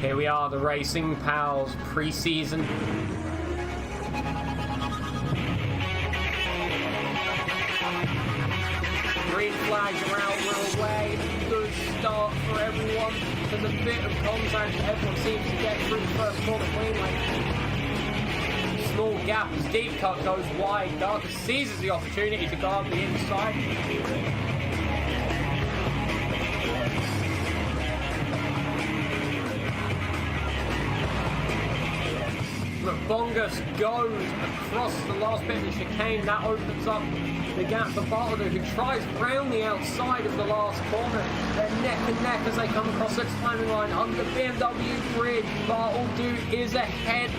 Here we are, the Racing Pals pre-season. Green flags are out, we're away. Good start for everyone. There's a bit of contact, everyone seems to get through the first corner cleanly. Small gap as deep cut goes wide. Darkus seizes the opportunity to guard the inside. Bongus goes across the last bit of the chicane. That opens up the gap for Bartleder, who tries round the outside of the last corner. They're neck and neck as they come across the timing line under the BMW grid. Bartleder is ahead.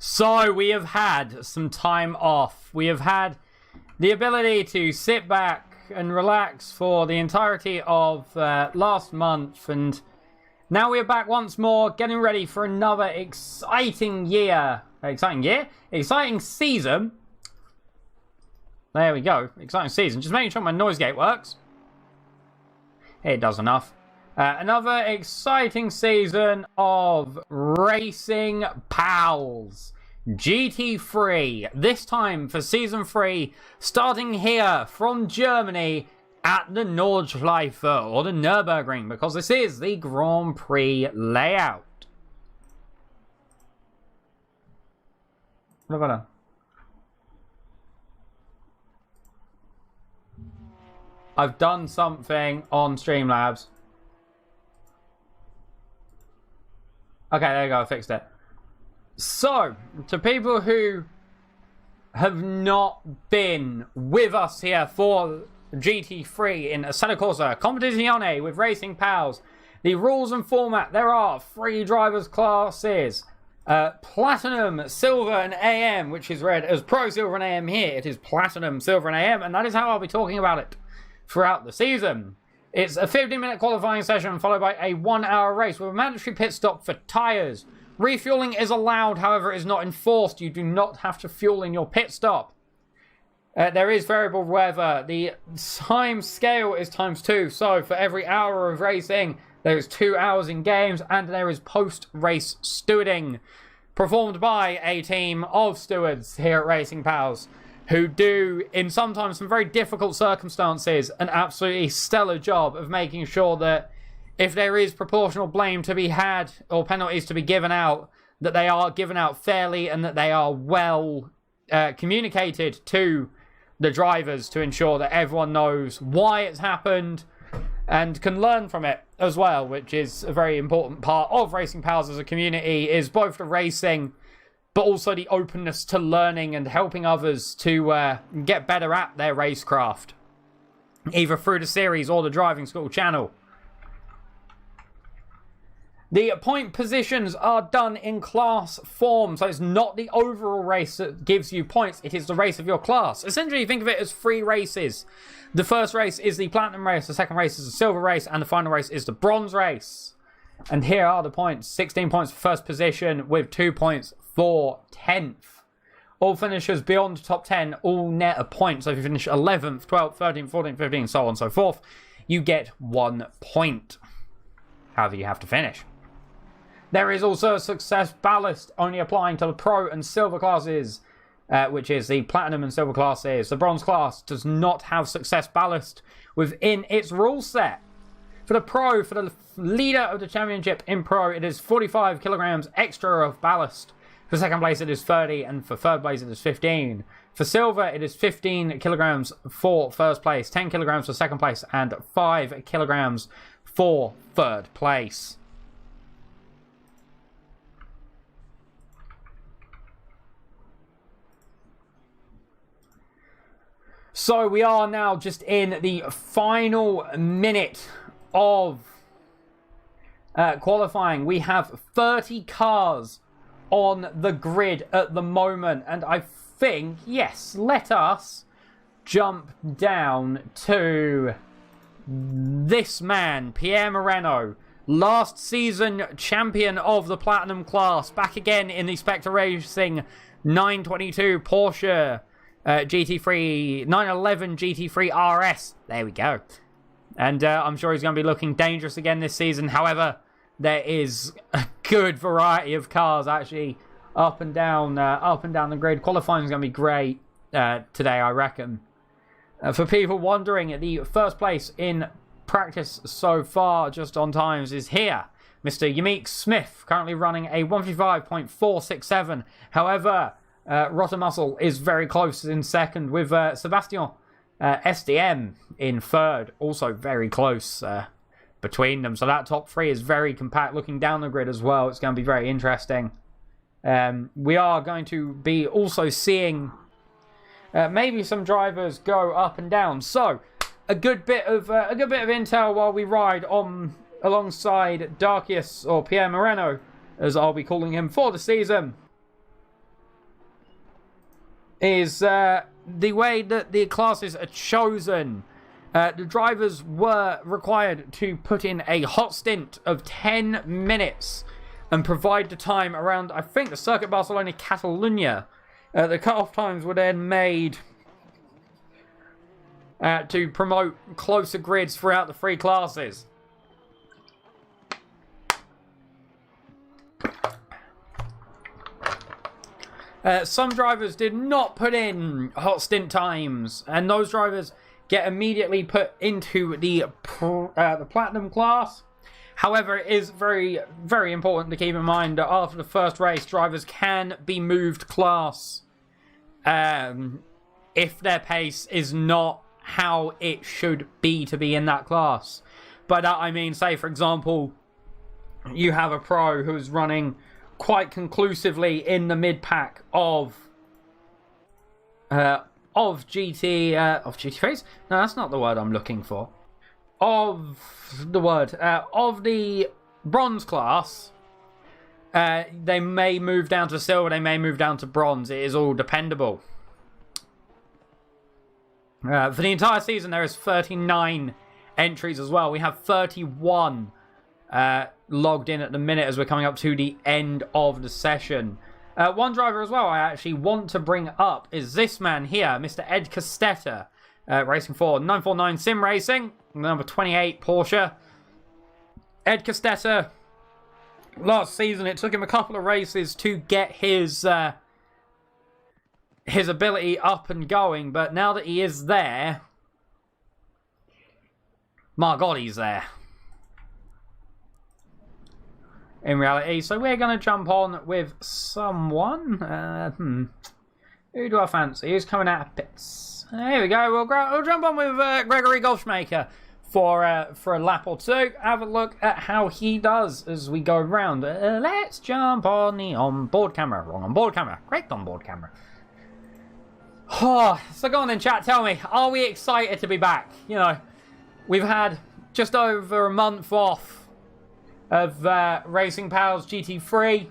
So we have had some time off. We have had the ability to sit back and relax for the entirety of last month, and now we are back once more, getting ready for another exciting season. There we go, exciting season. Just making sure my noise gate works. It does enough. Another exciting season of Racing Pals GT3, this time for Season 3, starting here from Germany at the Nordschleife, or the Nürburgring, because this is the Grand Prix layout. What have I done? I've done something on Streamlabs. Okay, there you go, I fixed it. So, to people who have not been with us here for GT3 in Assetto Corsa Competizione with Racing Pals, the rules and format, there are 3 drivers classes. Platinum, Silver and AM, which is read as Pro, Silver and AM here. It is Platinum, Silver and AM, and that is how I'll be talking about it throughout the season. It's a 15-minute qualifying session followed by a 1-hour race with a mandatory pit stop for tyres. Refueling is allowed, however, it is not enforced. You do not have to fuel in your pit stop. There is variable weather. The time scale is ×2. So for every hour of racing, there is 2 hours in games, and there is post-race stewarding performed by a team of stewards here at Racing Pals, who do, in sometimes some very difficult circumstances, an absolutely stellar job of making sure that if there is proportional blame to be had or penalties to be given out, that they are given out fairly and that they are well communicated to the drivers to ensure that everyone knows why it's happened and can learn from it as well, which is a very important part of Racing Pals as a community, is both the racing but also the openness to learning and helping others to get better at their racecraft, either through the series or the driving school channel. The point positions are done in class form, so it's not the overall race that gives you points, it is the race of your class. Essentially, think of it as 3 races. The first race is the Platinum race, the second race is the Silver race, and the final race is the Bronze race. And here are the points. 16 points for first position, with 2 points for 10th. All finishers beyond the top 10 all net a point, so if you finish 11th, 12th, 13th, 14th, 15th, so on and so forth, you get 1 point. However, you have to finish. There is also a success ballast, only applying to the Pro and Silver classes, which is the Platinum and Silver classes. The Bronze class does not have success ballast within its rule set. For the Pro, for the leader of the championship in Pro, it is 45 kilograms extra of ballast. For second place, it is 30, and for third place, it is 15. For Silver, it is 15 kilograms for first place, 10 kilograms for second place, and 5 kilograms for third place. So we are now just in the final minute of qualifying. We have 30 cars on the grid at the moment, and I think, yes, let us jump down to this man, Pierre Moreno, last season champion of the Platinum class, back again in the Spectre Racing 922 Porsche GT3, 911 GT3 RS. There we go. And I'm sure he's going to be looking dangerous again this season. However, there is a good variety of cars actually up and down the grid. Qualifying is going to be great today, I reckon. For people wondering, the first place in practice so far, just on times, is here. Mr. Yamik Smith, currently running a 155.467. However, Rotter Muscle is very close in second, with Sebastian SDM in third. Also very close between them. So that top three is very compact. Looking down the grid as well, it's going to be very interesting. We are going to be also seeing maybe some drivers go up and down. So a good bit of intel while we ride on alongside Darkius, or Pierre Moreno, as I'll be calling him for the season, is the way that the classes are chosen. The drivers were required to put in a hot stint of 10 minutes and provide the time around, I think, the Circuit Barcelona Catalunya. The cut-off times were then made to promote closer grids throughout the three classes. Some drivers did not put in hot stint times, and those drivers get immediately put into the Platinum class. However, it is very, very important to keep in mind that after the first race, drivers can be moved class if their pace is not how it should be to be in that class. By that I mean, say for example, you have a pro who's running quite conclusively in the mid pack of GT3s. No, that's not the word I'm looking for. Of the bronze class, they may move down to silver, they may move down to bronze. It is all dependable. For the entire season, there is 39 entries as well. We have 31 logged in at the minute as we're coming up to the end of the session. One driver as well I actually want to bring up is this man here, Mr. Ed Castella, racing for 949 Sim Racing, number 28 Porsche. Ed Castella, last season it took him a couple of races to get his ability up and going, but now that he is there, my God, he's there. In reality, so we're going to jump on with someone. Who do I fancy? Who's coming out of pits? Here we go. We'll jump on with Gregory Goldschmaker for a lap or two. Have a look at how he does as we go round. Let's jump on the onboard camera. Wrong onboard camera. Correct onboard camera. Oh, so go on then, chat. Tell me, are we excited to be back? You know, we've had just over a month off of Racing Pals GT3,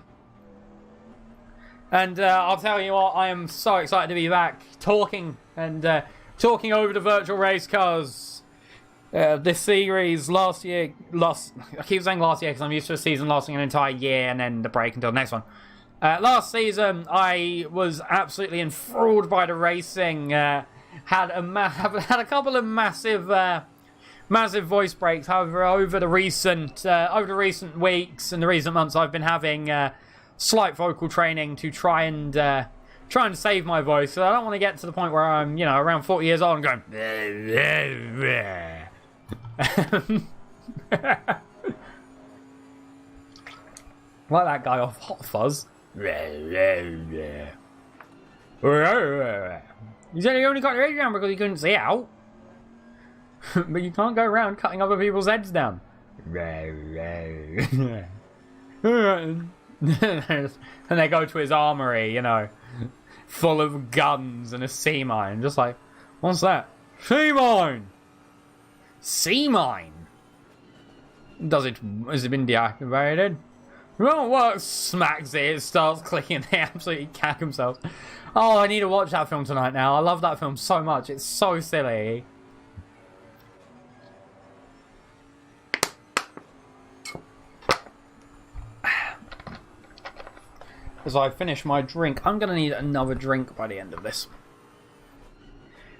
and I'll tell you what, I am so excited to be back talking over the virtual race cars. This series I keep saying last year because I'm used to a season lasting an entire year and then the break until the next one. Last season I was absolutely enthralled by the racing. Had a couple of massive voice breaks. However, over the recent weeks and the recent months, I've been having slight vocal training to try and save my voice. So I don't want to get to the point where I'm, around 40 years old and going. Like that guy off Hot Fuzz. You said you only got your head down because you couldn't see out. But you can't go around cutting other people's heads down. And they go to his armory, full of guns and a sea mine. Just like, what's that? Sea mine! Sea mine! Has it been deactivated? Well, work smacks it starts clicking, they absolutely cack themselves. Oh, I need to watch that film tonight now. I love that film so much. It's so silly. As I finish my drink, I'm going to need another drink by the end of this.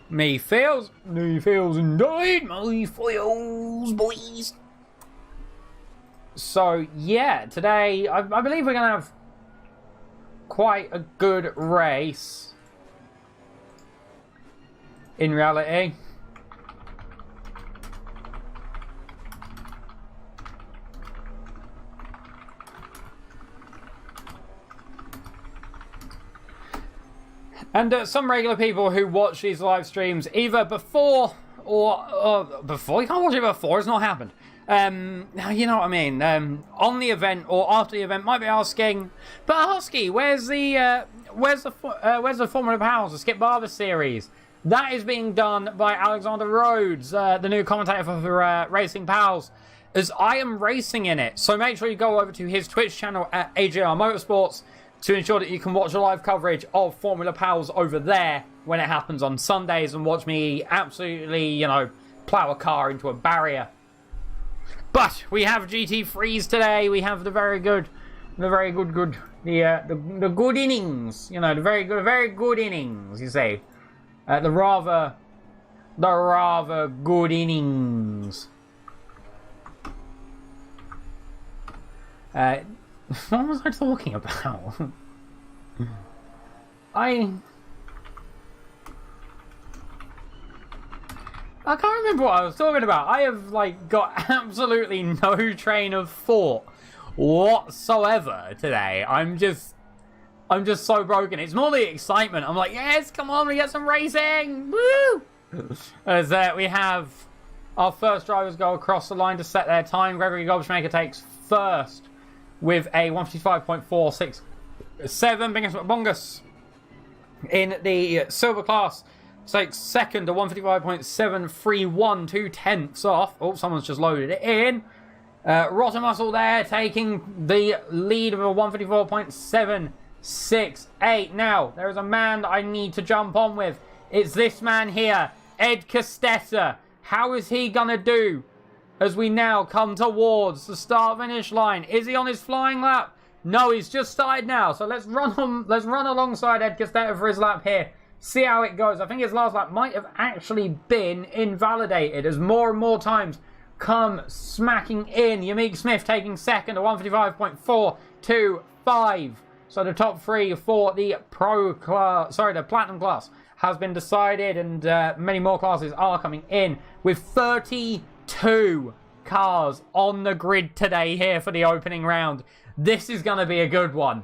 Me feels indeed, me feels, boys. So, yeah, today, I believe we're going to have quite a good race. In reality. And some regular people who watch these live streams either before or before, you can't watch it before, it's not happened. You know what I mean? On the event or after the event might be asking, but Husky, where's the Formula Pals, the Skip Barber Series? That is being done by Alexander Rhodes, the new commentator for Racing Pals, as I am racing in it. So make sure you go over to his Twitch channel at AJR Motorsports to ensure that you can watch a live coverage of Formula Pals over there when it happens on Sundays and watch me absolutely, you know, plow a car into a barrier. But we have GT3s today. We have the good innings. You know, the very good innings. You say, the rather good innings. What was I talking about? I can't remember what I was talking about. I have, like, got absolutely no train of thought whatsoever today. I'm just so broken. It's more the excitement. I'm like, yes, come on, we get some racing! Woo! As we have our first drivers go across the line to set their time. Gregory Gobschmaker takes first with a 155.467. Bingus Bongus in the silver class takes second, a 155.731, 2/10 off. Oh, someone's just loaded it in. Rotten Muscle there taking the lead of a 154.768. Now, there is a man that I need to jump on with. It's this man here, Ed Castella. How is he going to do as we now come towards the start-finish line? Is he on his flying lap? No, he's just started now. So let's run alongside Ed Castella for his lap here. See how it goes. I think his last lap might have actually been invalidated as more and more times come smacking in. Yamik Smith taking second, a 155.425. So the top three for the the platinum class has been decided, and many more classes are coming in with 32 cars on the grid today here for the opening round. This is going to be a good one.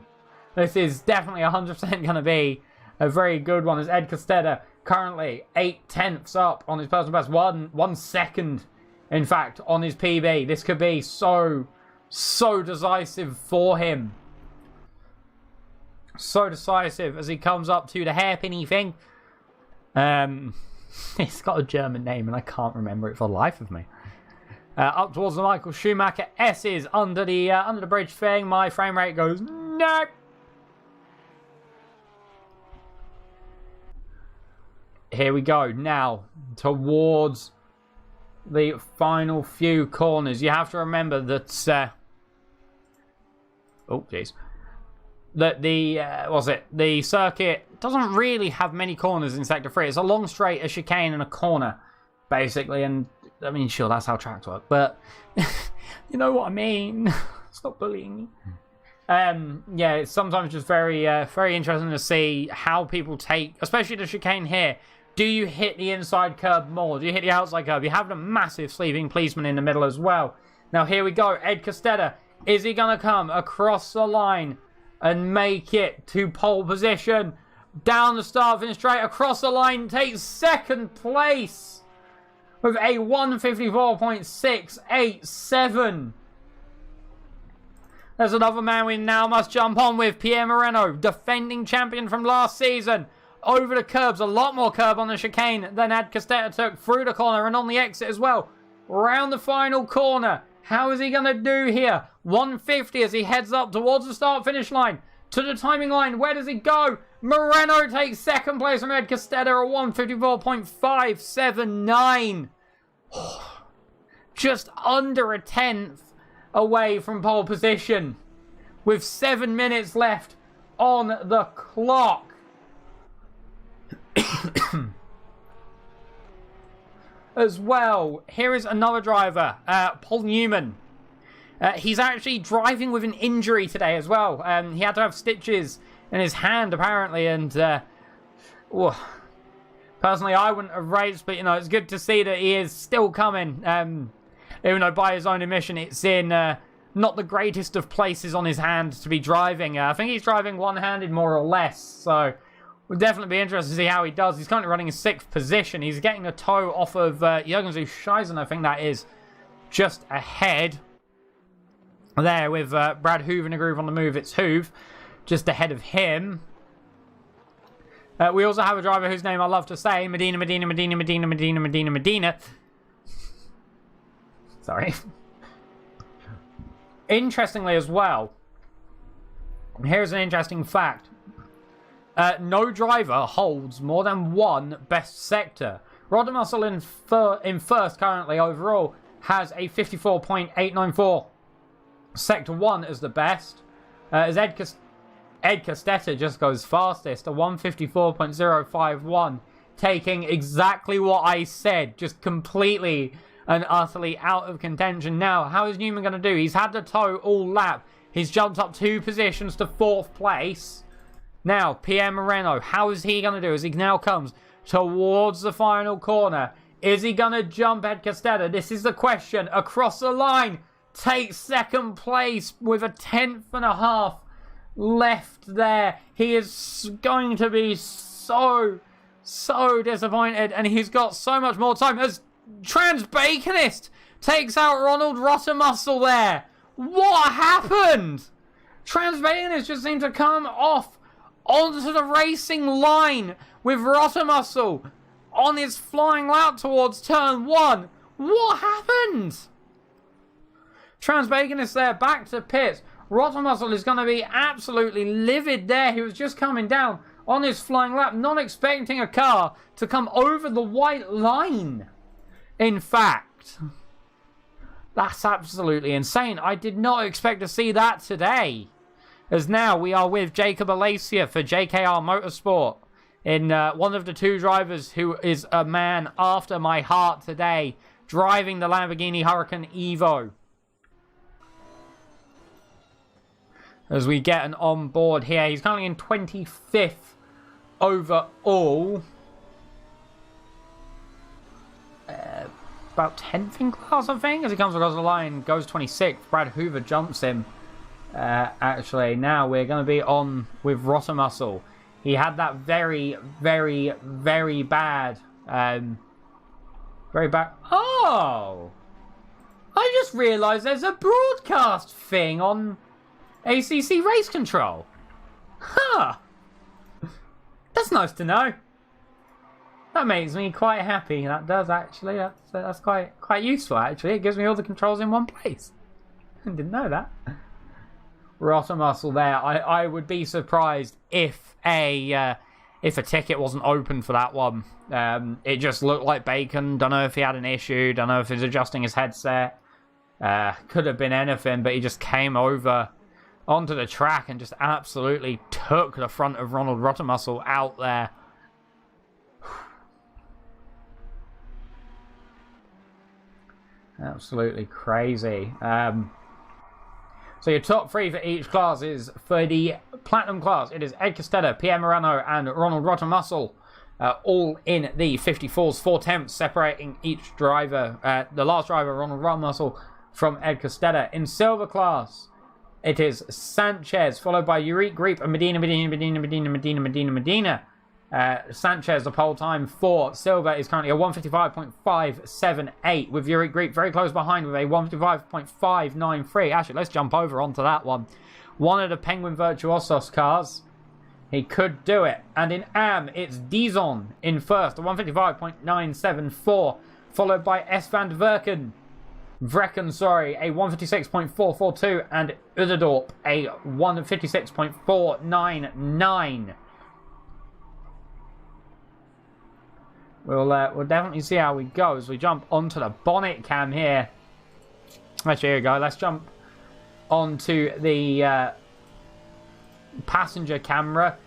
This is definitely 100% going to be a very good one, as Ed Castella currently 8/10 up on his personal best, 1 second, in fact, on his PB. This could be so decisive for him. So decisive as he comes up to the hairpinny thing. It's got a German name and I can't remember it for the life of me. Up towards the Michael Schumacher S's under the bridge thing. My frame rate goes nope. Here we go now towards the final few corners. You have to remember that oh jeez, that the circuit doesn't really have many corners in Sector 3. It's a long straight, a chicane, and a corner, basically. And I mean, sure, that's how tracks work, but you know what I mean. Stop bullying me. Yeah, it's sometimes just very interesting to see how people take, especially the chicane here. Do you hit the inside curb more? Do you hit the outside curb? You have a massive sleeping policeman in the middle as well. Now here we go. Ed Castella. Is he going to come across the line and make it to pole position? Down the start, finish straight across the line. Takes second place with a 154.687. There's another man we now must jump on with. Pierre Moreno, defending champion from last season. Over the curbs, a lot more curb on the chicane than Ed Castella took, through the corner and on the exit as well. Round the final corner, How is he going to do here? 150 as he heads up towards the start-finish line. To the timing line. Where does he go? Moreno takes second place from Ed Castella at 154.579. Just under a tenth away from pole position. With 7 minutes left on the clock. As well, here is another driver, Paul Newman. He's actually driving with an injury today as well. He had to have stitches in his hand apparently, and personally I wouldn't have raced, but you know, it's good to see that he is still coming. Even though by his own admission it's in not the greatest of places on his hand to be driving. I think he's driving one-handed more or less, so we'll definitely be interested to see how he does. He's currently running in 6th position. He's getting a tow off of Jürgen Zuscheisen, I think that is, just ahead. There with Brad Hoove in a groove on the move. It's Hoove just ahead of him. We also have a driver whose name I love to say, Medina. Sorry. Interestingly as well, here's an interesting fact. No driver holds more than one best sector. Rodder Muscle in first currently overall has a 54.894. Sector 1 is the best. As Ed Castella just goes fastest, a 154.051. Taking exactly what I said, just completely and utterly out of contention. Now, how is Newman going to do? He's had the tow all lap. He's jumped up 2 positions to 4th place. Now, Pierre Moreno, how is he going to do as he now comes towards the final corner? Is he going to jump Ed Castella? This is the question. Across the line, takes 2nd place with a 10.5 left there. He is going to be so disappointed, and he's got so much more time as Transbaconist takes out Ronald Rottermuscle there. What happened? Transbaconist just seemed to come off onto the racing line with Rottermuscle on his flying lap towards turn 1. What happened? Transbaconist there, back to pits. Rottermuscle is going to be absolutely livid there. He was just coming down on his flying lap, not expecting a car to come over the white line. In fact, that's absolutely insane. I did not expect to see that today. As now we are with Jacob Alacia for JKR Motorsport in one of the 2 drivers who is a man after my heart today, driving the Lamborghini Huracan Evo. As we get an on board here, he's currently in 25th overall. About 10th in class, I think, as he comes across the line, goes 26th. Brad Hoover jumps him. Actually, now we're going to be on with Rottermuscle. He had that very bad. Oh! I just realised there's a broadcast thing on ACC Race Control. Huh. That's nice to know. That makes me quite happy. That does, actually. That's quite useful, actually. It gives me all the controls in one place. I didn't know that. Rottermuscle there. I would be surprised if a ticket wasn't open for that one. It just looked like bacon. Don't know if he had an issue. Don't know if he's adjusting his headset. Could have been anything, but he just came over onto the track and just absolutely took the front of Ronald Rottermuscle out there. Absolutely crazy. So your top 3 for each class is, for the Platinum class, it is Ed Castella, Pierre Moreno, and Ronald Rottermuscle. All in the 54s, 4/10, separating each driver, the last driver, Ronald Rottermuscle, from Ed Castella. In Silver class, it is Sanchez, followed by Urique Griep and Medina. Sanchez, the pole time for Silver is currently a 155.578, with Urique Griep very close behind with a 155.593. Actually, let's jump over onto that one. One of the Penguin Virtuosos cars. He could do it. And in AM, it's Dizon in first, a 155.974, followed by S. van der Werken Vrecken, sorry, a 156.442, and Uderdorp, a 156.499. We'll definitely see how we go as we jump onto the bonnet cam here. Actually, here we go. Let's jump onto the passenger camera.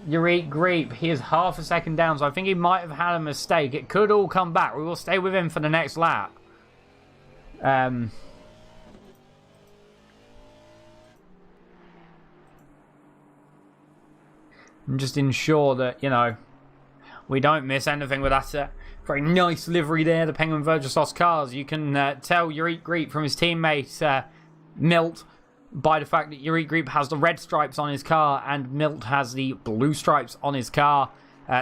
Yuriy Griep, he is half a second down, so I think he might have had a mistake. It could all come back. We will stay with him for the next lap. And just ensure that, you know, we don't miss anything with that very nice livery there, the Penguin Virtuosos cars. You can tell Yuriy Griep from his teammate Milt by the fact that Yuriy Griep has the red stripes on his car and Milt has the blue stripes on his car.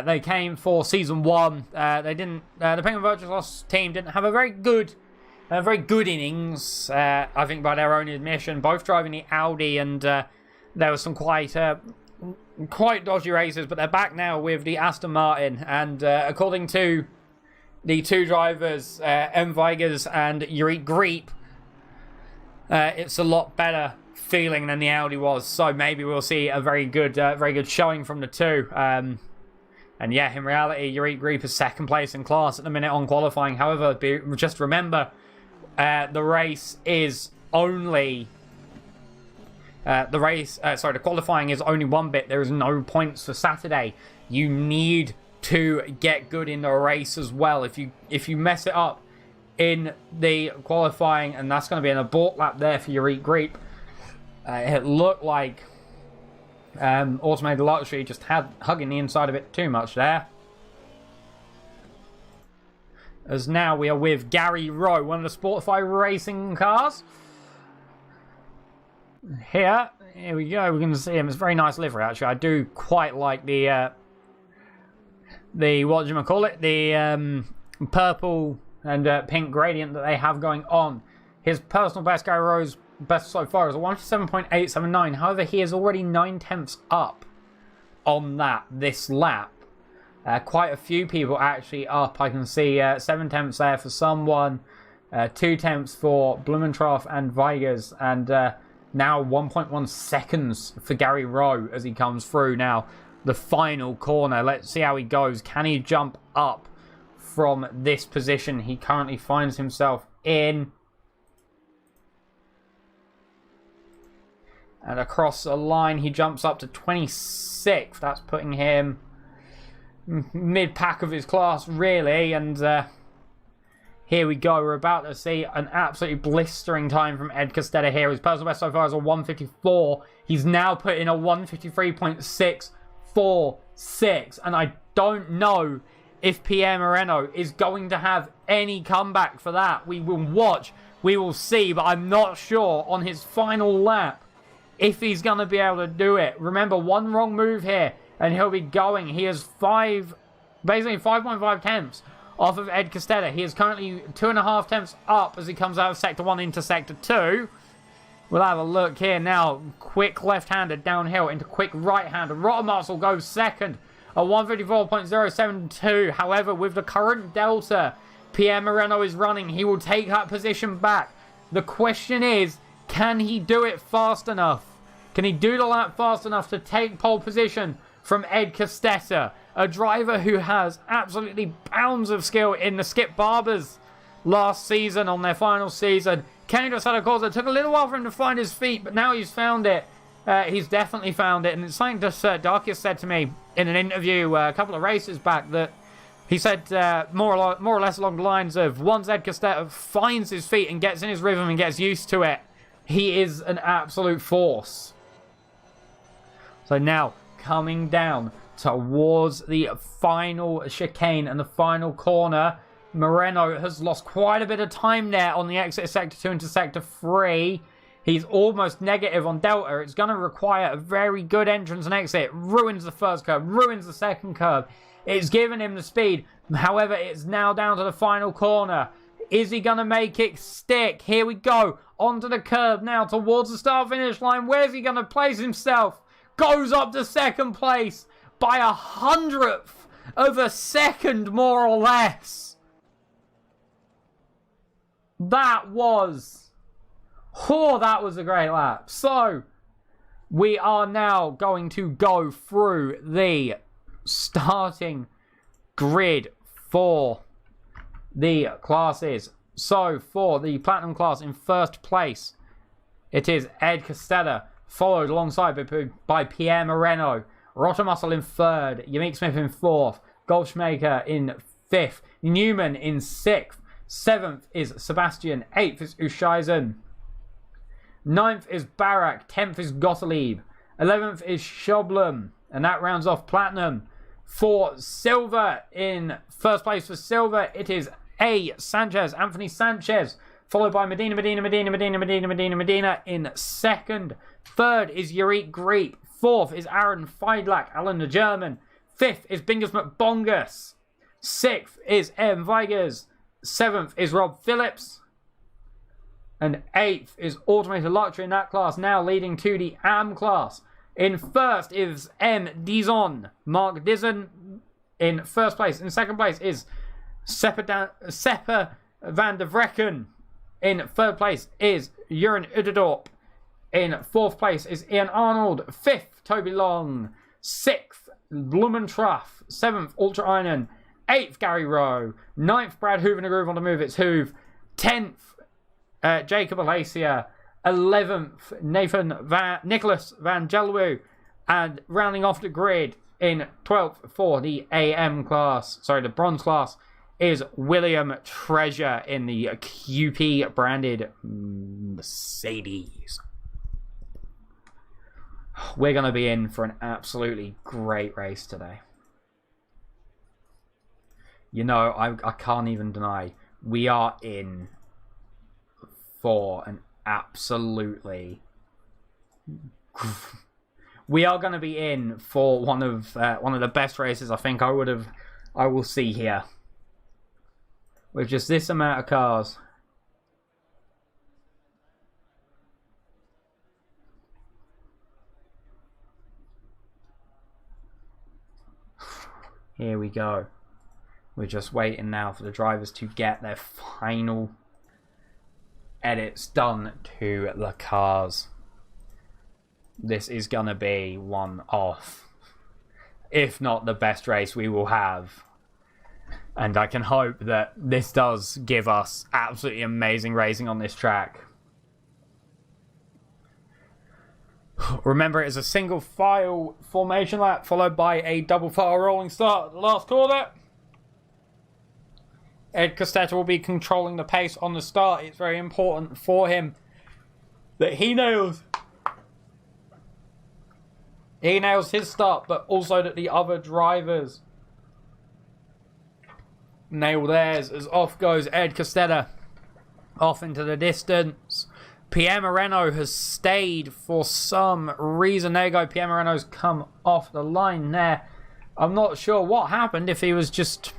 They came for season 1. They didn't. The Penguin Virtuosos team didn't have a very good innings. I think by their own admission, both driving the Audi, and there was some quite dodgy races. But they're back now with the Aston Martin, and according to the two drivers, M. Vigers and Yuriy Griep, it's a lot better feeling than the Audi was, so maybe we'll see a very good showing from the two. And yeah, in reality, Yuriy Griep is second place in class at the minute on qualifying. However, just remember, the race is only the qualifying is only one bit. There is no points for Saturday. You need to get good in the race as well. If you mess it up in the qualifying, and that's going to be an abort lap there for Yuriy Griep. It looked like Automated Luxury just had hugging the inside of it too much there. As now we are with Gary Rowe, one of the Sportify racing cars. Here we go. We can see him. It's a very nice livery, actually. I do quite like the what do you call it? The purple and pink gradient that they have going on. His personal best, Gary Rowe's best so far, is a 157.879. However, he is already 9/10 up on this lap. Quite a few people actually up. I can see 7/10 there for someone, 2/10 for Blumentroff and Vigers, and now 1.1 seconds for Gary Rowe as he comes through now the final corner. Let's see how he goes. Can he jump up from this position he currently finds himself in? And across the line, he jumps up to 26th. That's putting him mid-pack of his class, really. And here we go. We're about to see an absolutely blistering time from Ed Castella here. His personal best so far is a 154. He's now put in a 153.646. And I don't know if Pierre Moreno is going to have any comeback for that. We will watch. We will see. But I'm not sure on his final lap if he's going to be able to do it. Remember, one wrong move here and he'll be going. He is basically 5.5 tenths off of Ed Castella. He is currently 2.5 tenths up as he comes out of Sector 1 into Sector 2. We'll have a look here now. Quick left-hander downhill into quick right-hander. Rottermuscle goes second, a 154.072. However, with the current delta Pierre Moreno is running, he will take that position back. The question is, can he do it fast enough? Can he do the lap fast enough to take pole position from Ed Castella, a driver who has absolutely bounds of skill in the Skip Barbers last season on their final season? Can he just had a Corsa? It took a little while for him to find his feet, but now he's found it. He's definitely found it, and it's something that Darkest said to me in an interview a couple of races back, that he said more or less along the lines of, once Ed Castella finds his feet and gets in his rhythm and gets used to it, he is an absolute force. So now, coming down towards the final chicane and the final corner, Moreno has lost quite a bit of time there on the exit of Sector 2 into Sector 3. He's almost negative on Delta. It's going to require a very good entrance and exit. Ruins the first curve, ruins the second curve. It's given him the speed. However, it's now down to the final corner. Is he going to make it stick? Here we go. Onto the curb now towards the start-finish line. Where's he going to place himself? Goes up to second place by 100th of a second, more or less. That was... Oh, that was a great lap. So, we are now going to go through the starting grid for the classes. So, for the Platinum class in first place, it is Ed Castella, followed alongside by Pierre Moreno. Rotomuscle in third, Yamik Smith in fourth, Goldschmaker in fifth, Newman in sixth, seventh is Sebastian, eighth is Uscheisen, ninth is Barak, 10th is Gottlieb, 11th is Schoblum, and that rounds off Platinum. For Silver, in first place for Silver, it is Sanchez, Anthony Sanchez, followed by Medina in second. Third is Yurik Greep. Fourth is Aaron Feidlach, Alan the German. Fifth is Bingus McBongus. Sixth is M. Vigers. Seventh is Rob Phillips. And eighth is Automated Luxury in that class, now leading to the AM class. In first is M. Dizon, Mark Dizon in first place. In second place is Seppa van der Vrecken. In third place is Juren Uderdorp. In fourth place is Ian Arnold. Fifth, Toby Long. Sixth, Blumentraff. Seventh, Ultra Einen. Eighth, Gary Rowe. Ninth, Brad Hooven-A-Groove on the move. It's Hoove. 10th, Jacob Alacia. 11th, Nicholas Van Gelwu. And rounding off the grid in 12th for the AM class, the bronze class, is William Treasure in the QP branded Mercedes. We're going to be in for an absolutely great race today. You know, I can't even deny, we are in for an absolutely... We are going to be in for one of the best races I think I will see here. With just this amount of cars. Here we go. We're just waiting now for the drivers to get their final edits done to the cars. This is going to be one of, if not the best race we will have. And I can hope that this does give us absolutely amazing racing on this track. Remember, it is a single file formation lap followed by a double file rolling start at the last corner. Ed Castella will be controlling the pace on the start. It's very important for him that he nails his start, but also that the other drivers nail theirs, as off goes Ed Castella off into the distance. Pierre Moreno has stayed for some reason. There you go, Pierre Moreno's come off the line there. I'm not sure what happened, if he was just,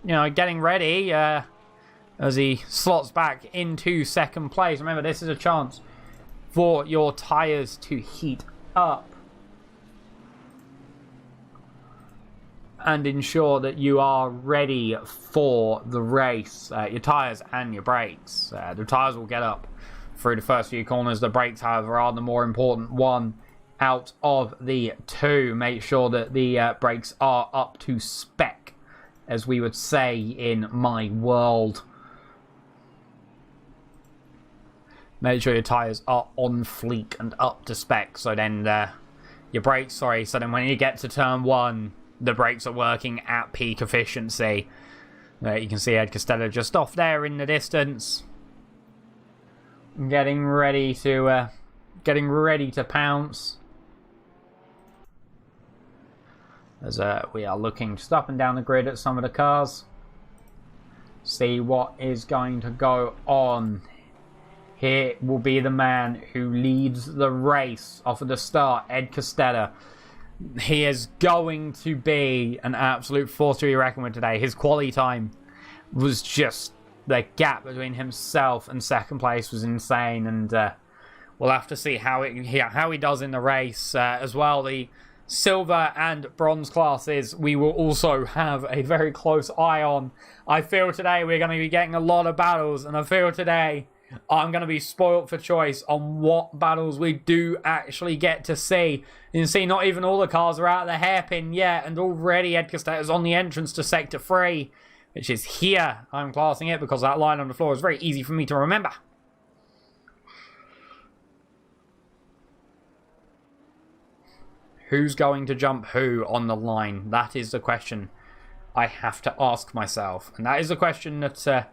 you know, getting ready as he slots back into second place. Remember, this is a chance for your tyres to heat up and ensure that you are ready for the race. Your tyres and your brakes. The tyres will get up through the first few corners. The brakes, however, are the more important one out of the two. Make sure that the brakes are up to spec, as we would say in my world. Make sure your tyres are on fleek and up to spec, so then your brakes, so then when you get to turn one, the brakes are working at peak efficiency. You can see Ed Castella just off there in the distance, getting ready to pounce. As we are looking just up and down the grid at some of the cars, see what is going to go on. Here will be the man who leads the race off of the start, Ed Castella. He is going to be an absolute force to be reckoned with today. His quality time was just, the gap between himself and second place was insane, and we'll have to see how he does in the race as well. The silver and bronze classes we will also have a very close eye on. I feel today we're going to be getting a lot of battles, and I feel today I'm going to be spoilt for choice on what battles we do actually get to see. You can see not even all the cars are out of the hairpin yet, and already Ed Castella is on the entrance to Sector 3, which is here. I'm classing it because that line on the floor is very easy for me to remember. Who's going to jump who on the line? That is the question I have to ask myself. And that is a question that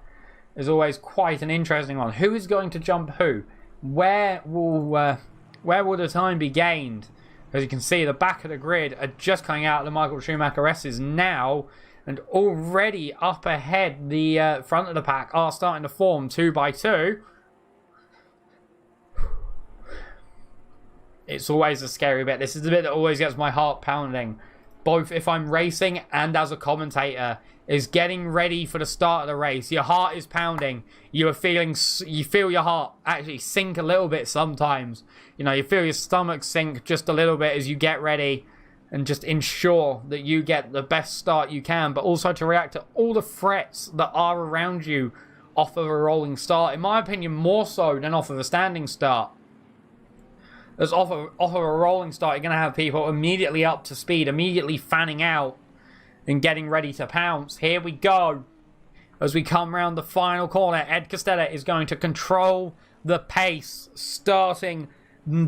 is always quite an interesting one. Who is going to jump who? Where will the time be gained? As you can see, the back of the grid are just coming out of the Michael Schumacher S's now. And already up ahead, the front of the pack are starting to form 2 by 2. It's always a scary bit. This is the bit that always gets my heart pounding. Both if I'm racing and as a commentator, is getting ready for the start of the race. Your heart is pounding. You feel your heart actually sink a little bit sometimes. You know, you feel your stomach sink just a little bit as you get ready and just ensure that you get the best start you can, but also to react to all the threats that are around you off of a rolling start. In my opinion, more so than off of a standing start. As off of a rolling start, you're going to have people immediately up to speed, immediately fanning out and getting ready to pounce. Here we go. As we come round the final corner, Ed Castella is going to control the pace, starting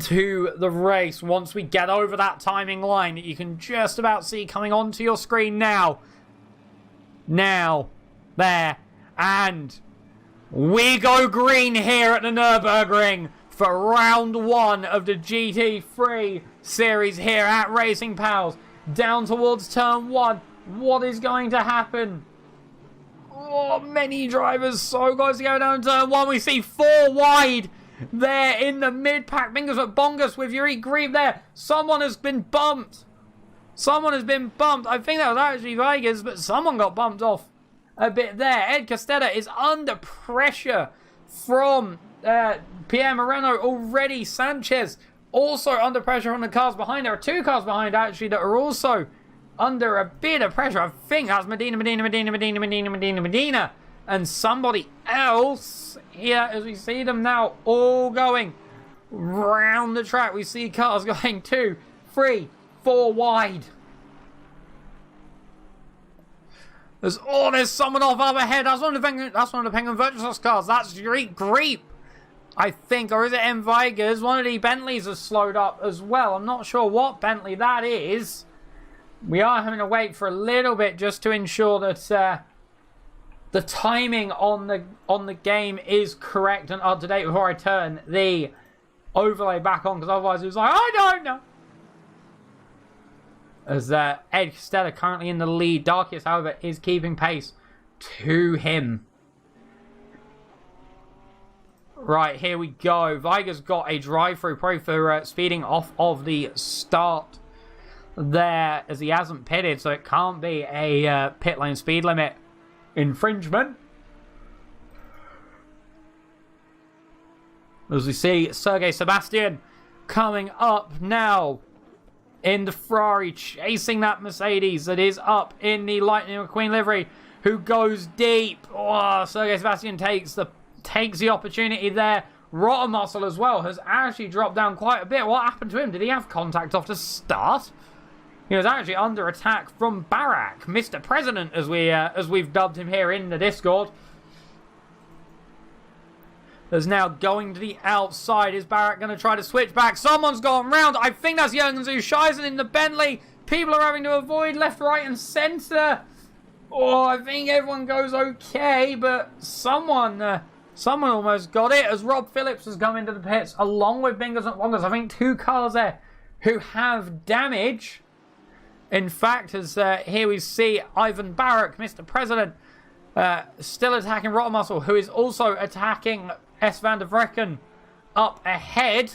to the race. Once we get over that timing line that you can just about see coming onto your screen now. Now, there, and we go green here at the Nürburgring for round 1 of the GT3 series here at Racing Pals. Down towards turn 1. What is going to happen? Oh, many drivers so close to go down turn 1. We see 4 wide there in the mid-pack. Bingus at Bongus with Yuri Grieve there. Someone has been bumped. Someone has been bumped. I think that was actually Vegas, but someone got bumped off a bit there. Ed Castella is under pressure from Pierre Moreno already. Sanchez also under pressure from the cars behind. There are 2 cars behind actually that are also under a bit of pressure. I think that's Medina, and somebody else here as we see them now all going round the track. We see cars going 2, 3, 4 wide. There's someone off up ahead. That's one of the Penguin Virtuosos cars. That's Greep, I think, or is it M. Vigers? One of the Bentleys has slowed up as well. I'm not sure what Bentley that is. We are having to wait for a little bit just to ensure that the timing on the game is correct and up to date before I turn the overlay back on, because otherwise it was like, I don't know. As Ed Castella currently in the lead. Darkius, however, is keeping pace to him. Right, here we go. Viger's got a drive-through, probably for speeding off of the start there, as he hasn't pitted, so it can't be a pit lane speed limit infringement. As we see Sergei Sebastian coming up now in the Ferrari, chasing that Mercedes that is up in the Lightning McQueen livery, who goes deep. Oh, Sergei Sebastian takes the opportunity there. Rotten Muscle as well has actually dropped down quite a bit. What happened to him? Did he have contact off the start? He was actually under attack from Barak, Mr. President, as we've dubbed him here in the Discord. Is now going to the outside. Is Barak going to try to switch back? Someone's gone round. I think that's Jürgen Zuscheisen in the Bentley. People are having to avoid left, right, and centre. Oh, I think everyone goes okay, but someone almost got it, as Rob Phillips has come into the pits along with Bingers and Wongers. I think 2 cars there who have damage. In fact, as here we see Ivan Barak, Mr. President, still attacking Rotten Muscle, who is also attacking S. van der Vrecken up ahead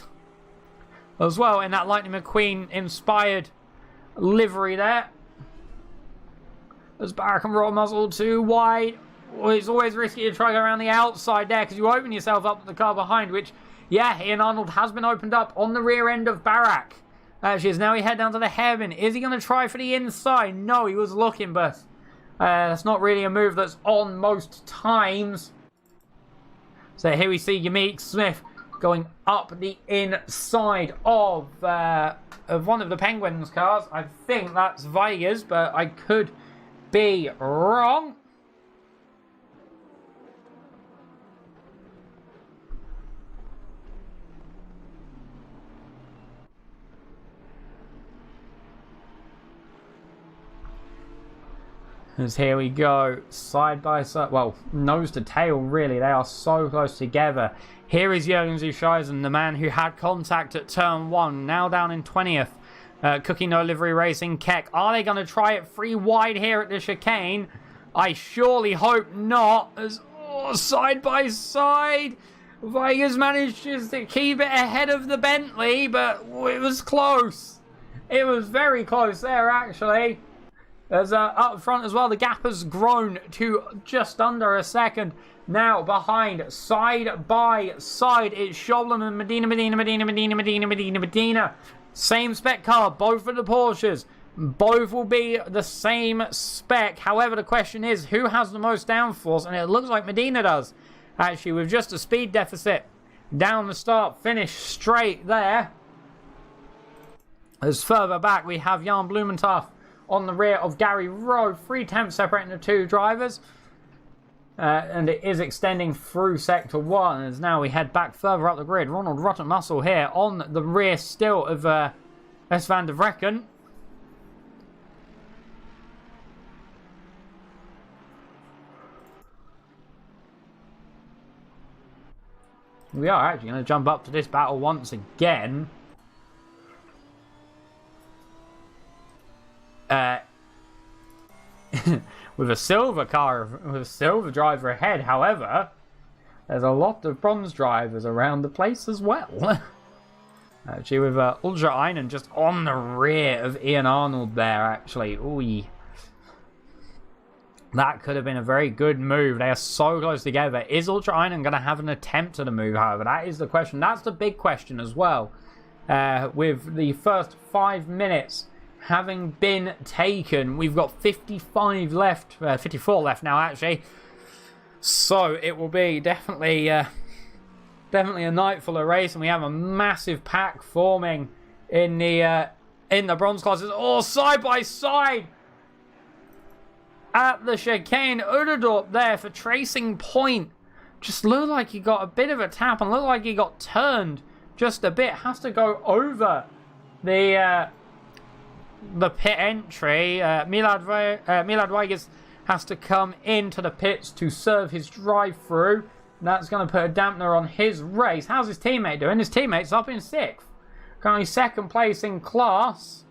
as well in that Lightning McQueen inspired livery there. As Barak and Rotten Muscle 2 wide. Well, it's always risky to try to go around the outside there because you open yourself up to the car behind, which, yeah, Ian Arnold has been opened up on the rear end of Barak. Actually, as now we head down to the hairpin. Is he going to try for the inside? No, he was looking, but that's not really a move that's on most times. So here we see Yamik Smith going up the inside of one of the Penguins cars. I think that's Vegas, but I could be wrong. As here we go, side by side, well, nose to tail really, they are so close together. Here is Jürgen Zuscheisen, the man who had contact at turn 1, now down in 20th. Cookie No Livery Racing Keck. Are they going to try it free wide here at the chicane? I surely hope not, as side by side. Vegas managed just to keep it ahead of the Bentley, but it was close. It was very close there, actually. As up front as well, the gap has grown to just under a second. Now behind, side by side, it's Schoblem and Medina. Same spec car, both of the Porsches. Both will be the same spec. However, the question is, who has the most downforce? And it looks like Medina does. Actually, with just a speed deficit. Down the start, finish straight there. As further back, we have Jan Blumenthal on the rear of Gary Rowe. 3/10 separating the two drivers. And it is extending through Sector 1. As now we head back further up the grid. Ronald Rottenmuscle here on the rear still of S. van der Vrecken. We are actually going to jump up to this battle once again. With a silver car, with a silver driver ahead. However, there's a lot of bronze drivers around the place as well. Actually, with Ultra Einen just on the rear of Ian Arnold there, actually. Ooh. That could have been a very good move. They are so close together. Is Ultra Einen going to have an attempt at a move, however? That is the question. That's the big question as well. With the first 5 minutes having been taken, we've got 55 left, 54 left now actually. So it will be definitely a night full of race, and we have a massive pack forming in the bronze classes. Oh, side by side at the chicane. Uderdorp there for Tracing Point. Just looked like he got a bit of a tap and looked like he got turned just a bit. Has to go over the pit entry. Milad Vegas has to come into the pits to serve his drive-through. That's going to put a dampener on his race. How's his teammate doing? His teammate's up in 6th. Currently 2nd place in class.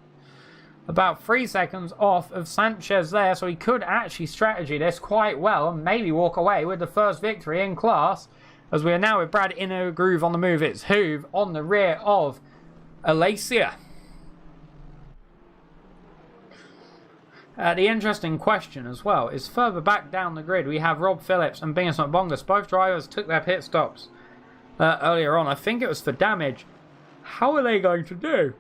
About 3 seconds off of Sanchez there. So he could actually strategy this quite well and maybe walk away with the first victory in class. As we are now with Brad in a groove on the move. It's Hoove on the rear of Alacia. The interesting question as well is further back down the grid we have Rob Phillips and Bingus McBongus. Both drivers took their pit stops earlier on. I think it was for damage. How are they going to do?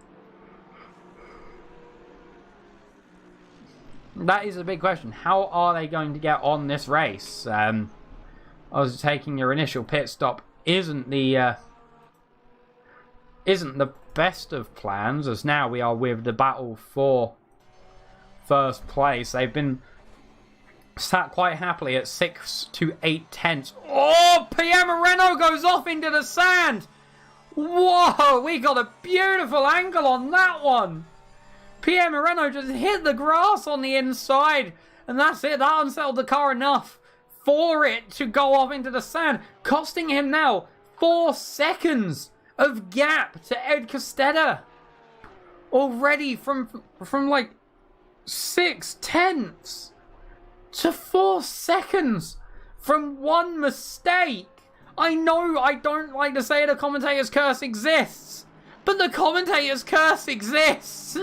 That is a big question. How are they going to get on this race? I was taking your initial pit stop isn't the best of plans, as now we are with the battle for first place. They've been sat quite happily at 6 to 8 tenths. Oh, Pierre Moreno goes off into the sand. Whoa, we got a beautiful angle on that one. Pierre Moreno just hit the grass on the inside, and that's it. That unsettled the car enough for it to go off into the sand, costing him now 4 seconds of gap to Ed Castella. Already from like 6 tenths to 4 seconds from one mistake. I know I don't like to say the commentator's curse exists, but the commentator's curse exists.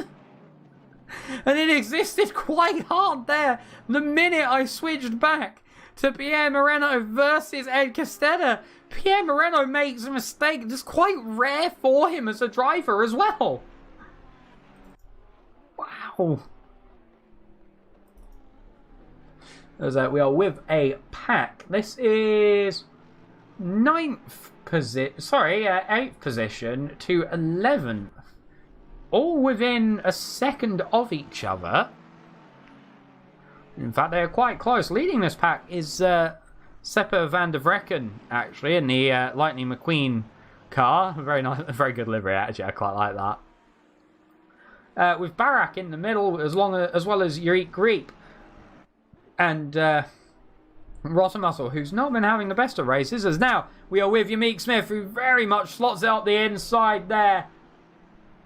And it existed quite hard there the minute I switched back to Pierre Moreno versus Ed Castella. Pierre Moreno makes a mistake that's quite rare for him as a driver as well. Ow! As we are with a pack. This is 8th position to 11th. All within a second of each other. In fact, they are quite close. Leading this pack is Seppa van der Vrecken, actually, in the Lightning McQueen car. Very nice, very good livery, actually. I quite like that. With Barak in the middle, as well as Yurik Greep. And Rottermuscle, who's not been having the best of races, as now we are with Yamik Smith, who very much slots out the inside there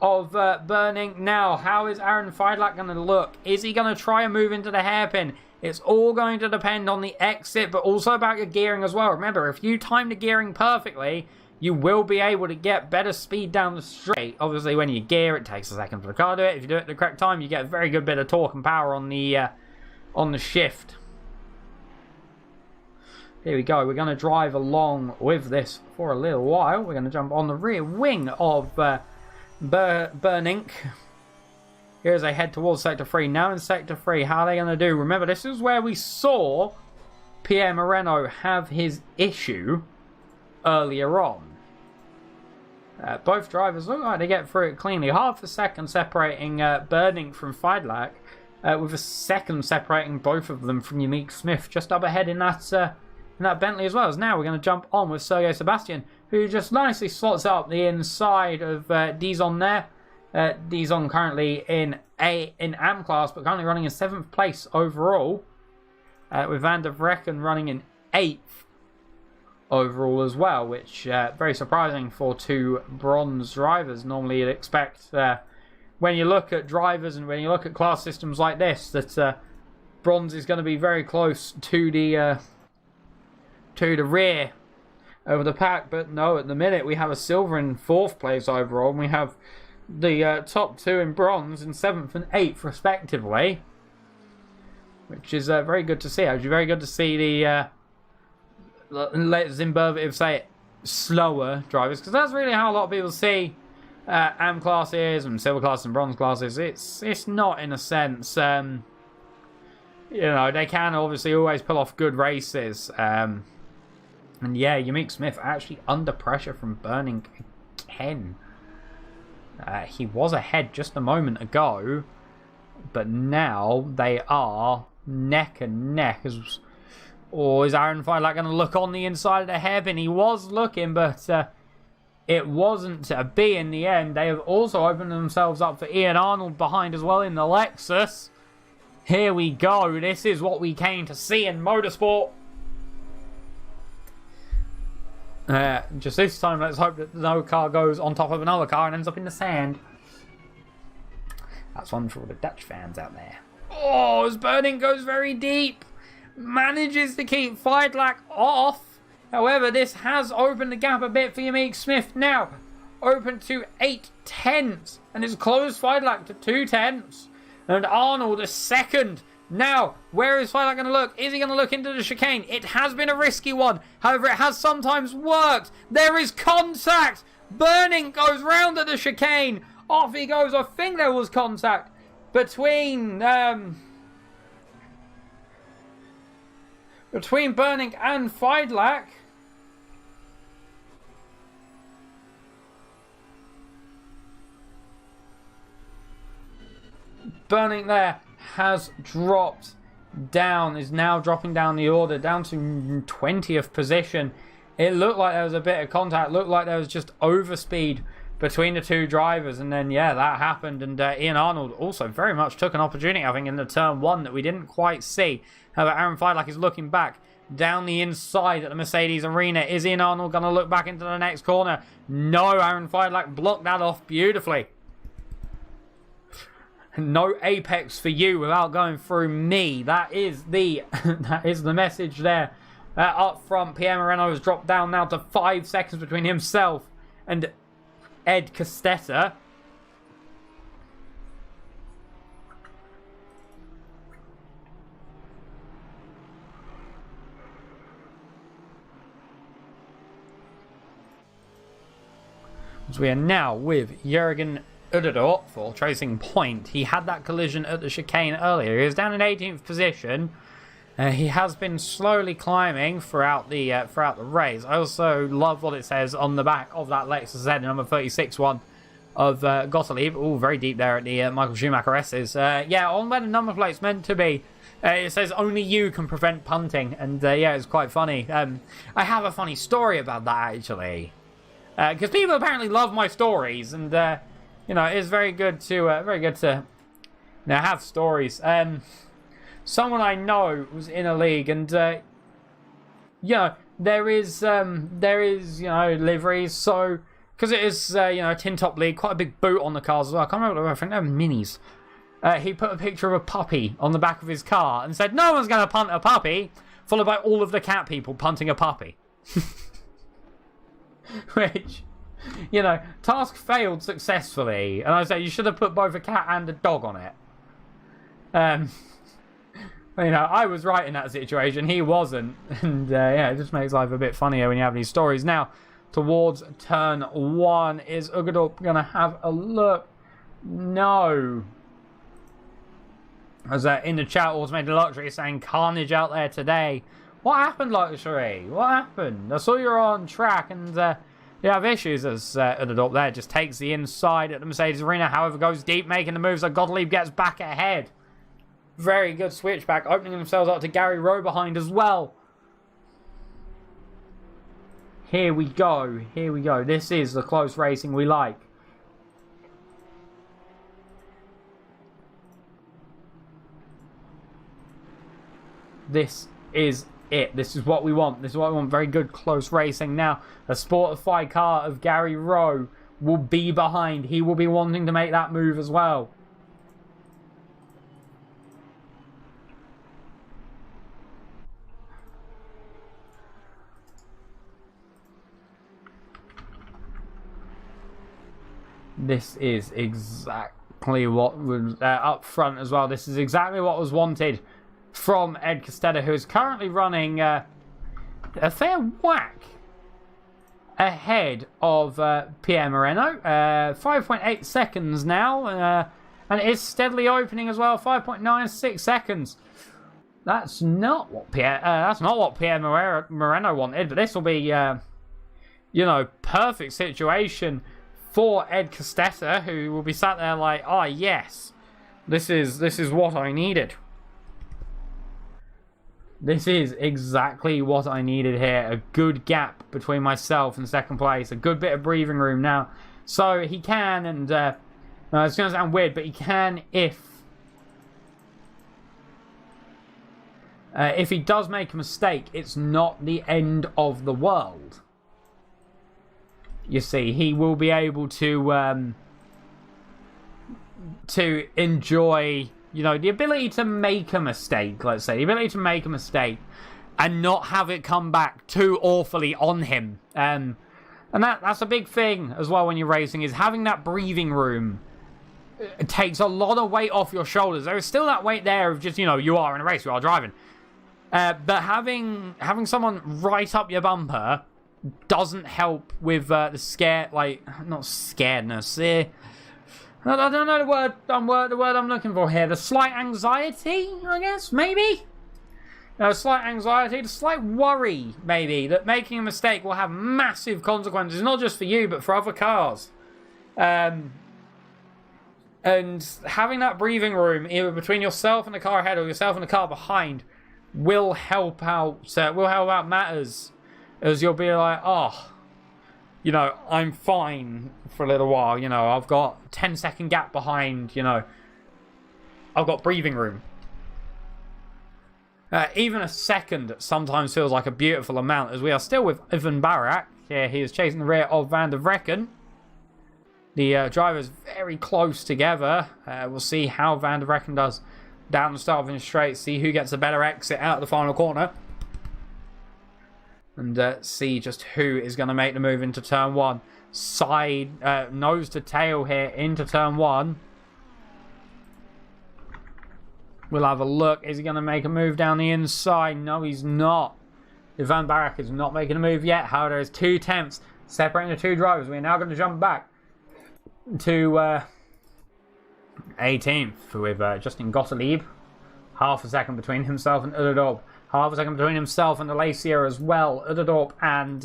of Burning. Now, how is Aaron Feidlak going to look? Is he going to try and move into the hairpin? It's all going to depend on the exit, but also about your gearing as well. Remember, if you time the gearing perfectly, you will be able to get better speed down the straight. Obviously, when you gear, it takes a second for the car to do it. If you do it at the correct time, you get a very good bit of torque and power on the shift. Here we go. We're going to drive along with this for a little while. We're going to jump on the rear wing of Burnink. Here's a head towards Sector 3. Now in Sector 3, how are they going to do? Remember, this is where we saw Pierre Moreno have his issue earlier on. Both drivers look like they get through it cleanly. Half a second separating Burnink from Feidlak, with a second separating both of them from Yamik Smith, just up ahead in that Bentley as well. As now we're going to jump on with Sergio Sebastian, who just nicely slots up the inside of Dizon there. Dizon currently in AM class, but currently running in 7th place overall, with Van der Vrecken running in 8th overall as well, which very surprising for two bronze drivers. Normally you'd expect, when you look at drivers and when you look at class systems like this, that bronze is going to be very close to the rear over the pack, but no, at the minute we have a silver in 4th place overall, and we have the top two in bronze in 7th and 8th respectively, which is very good to see. Actually, very good to see the let Zimbervative say it, slower drivers, because that's really how a lot of people see AM classes and silver classes and bronze classes. It's not, in a sense, you know, they can obviously always pull off good races. And yeah, Yamik Smith actually under pressure from Burning again. He was ahead just a moment ago, but now they are neck and neck. Is Aaron Feidlak going to look on the inside of the hairpin? He was looking, but it wasn't to be in the end. They have also opened themselves up for Ian Arnold behind as well in the Lexus. Here we go. This is what we came to see in motorsport. Just this time, let's hope that no car goes on top of another car and ends up in the sand. That's one for all the Dutch fans out there. Oh, as Burning goes very deep. Manages to keep Feidlak off. However, this has opened the gap a bit for Yamik Smith now. Open to 8/10. And it's closed Feidlak to 2/10. And Arnold a second. Now, where is Feidlak going to look? Is he going to look into the chicane? It has been a risky one. However, it has sometimes worked. There is contact. Burning goes round at the chicane. Off he goes. I think there was contact between Burning and Feidlak. Burning there has dropped down, is now dropping down the order, down to 20th position. It looked like there was a bit of contact, looked like there was just overspeed between the two drivers, and then yeah, that happened, and Ian Arnold also very much took an opportunity, I think, in the turn one that we didn't quite see. However, Aaron Feidlak is looking back down the inside at the Mercedes arena. Is Ian Arnold going to look back into the next corner? No, Aaron Feidlak blocked that off beautifully. No apex for you without going through me. That is the message there. Up front, Pierre Moreno has dropped down now to 5 seconds between himself and Ed Castella. So we are now with Jürgen Udadort for Tracing Point. He had that collision at the chicane earlier. He was down in 18th position. He has been slowly climbing throughout the race. I also love what it says on the back of that Lexus Z number 36 one of Gottlieb. Oh, very deep there at the Michael Schumacher S's. Yeah, on where the number plate's meant to be, it says only you can prevent punting, and yeah, it's quite funny. I have a funny story about that actually, because people apparently love my stories, and you know, it's very good to have stories. Someone I know was in a league, and you know, there is you know, liveries. So because it is you know, a tin top league, quite a big boot on the cars as well. I can't remember. I think they're minis. He put a picture of a puppy on the back of his car and said, "No one's going to punt a puppy," followed by all of the cat people punting a puppy. Which, you know, task failed successfully, and I said you should have put both a cat and a dog on it. You know, I was right in that situation. He wasn't. And, yeah, it just makes life a bit funnier when you have these stories. Now, towards turn 1. Is Ugadorp going to have a look? No. As in the chat, Automated Luxury is saying, carnage out there today. What happened, Luxury? What happened? I saw you were on track, and you have issues as Ugadorp there just takes the inside at the Mercedes Arena. However, goes deep, making the move, so Gottlieb gets back ahead. Very good switchback, opening themselves up to Gary Rowe behind as well. Here we go. Here we go. This is the close racing we like. This is it. This is what we want. This is what we want. Very good close racing. Now, the Sportify car of Gary Rowe will be behind. He will be wanting to make that move as well. This is exactly what was up front as well. This is exactly what was wanted from Ed Castella, who is currently running a fair whack ahead of Pierre Moreno. 5.8 seconds now, and it is steadily opening as well. 5.96 seconds. That's not what Pierre Moreno wanted, but this will be, you know, perfect situation for Ed Castella, who will be sat there like, oh yes, this is what I needed. This is exactly what I needed here. A good gap between myself and second place. A good bit of breathing room now. So he can, and it's going to sound weird, but he can if he does make a mistake, it's not the end of the world. You see, he will be able to enjoy, you know, the ability to make a mistake, let's say. The ability to make a mistake and not have it come back too awfully on him. And that's a big thing as well when you're racing, is having that breathing room. It takes a lot of weight off your shoulders. There is still that weight there of just, you know, you are in a race, you are driving. But having someone right up your bumper doesn't help with the scare, like, not scaredness. I don't know the word I'm looking for here. The slight anxiety, I guess, maybe? Slight anxiety, the slight worry, maybe, that making a mistake will have massive consequences, not just for you, but for other cars. And having that breathing room, either between yourself and the car ahead or yourself and the car behind, will help out matters. As you'll be like, oh, you know, I'm fine for a little while. You know, I've got a 10-second gap behind, you know. I've got breathing room. Even a second sometimes feels like a beautiful amount, as we are still with Ivan Barak. Here he is chasing the rear of Van der Vrecken. The drivers very close together. We'll see how Van der Vrecken does down the start of the straight. See who gets a better exit out of the final corner. And see just who is going to make the move into turn 1. Side, nose to tail here into turn 1. We'll have a look. Is he going to make a move down the inside? No, he's not. Ivan Barak is not making a move yet. However, there's 2 attempts separating the 2 drivers. We're now going to jump back to 18th with Justin Gottlieb. Half a second between himself and Udderdorp. Half a second between himself and Alacia as well. Udderdorp and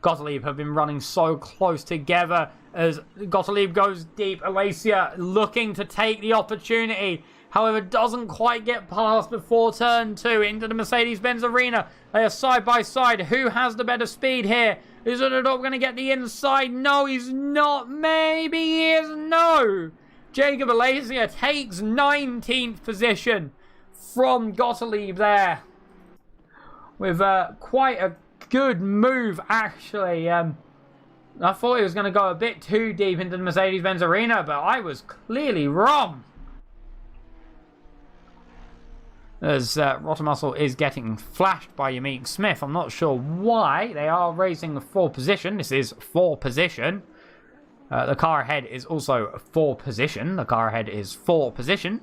Gottlieb have been running so close together as Gottlieb goes deep. Alacia looking to take the opportunity. However, doesn't quite get past before turn 2 into the Mercedes-Benz arena. They are side by side. Who has the better speed here? Is Udderdorp going to get the inside? No, he's not. Maybe he is. No. Jacob Alacia takes 19th position from Gottlieb there. With quite a good move, actually. I thought he was going to go a bit too deep into the Mercedes-Benz arena, but I was clearly wrong. As Rotomuscle is getting flashed by Yamik Smith. I'm not sure why. They are racing for position. This is for position. The car ahead is also for position. The car ahead is for position.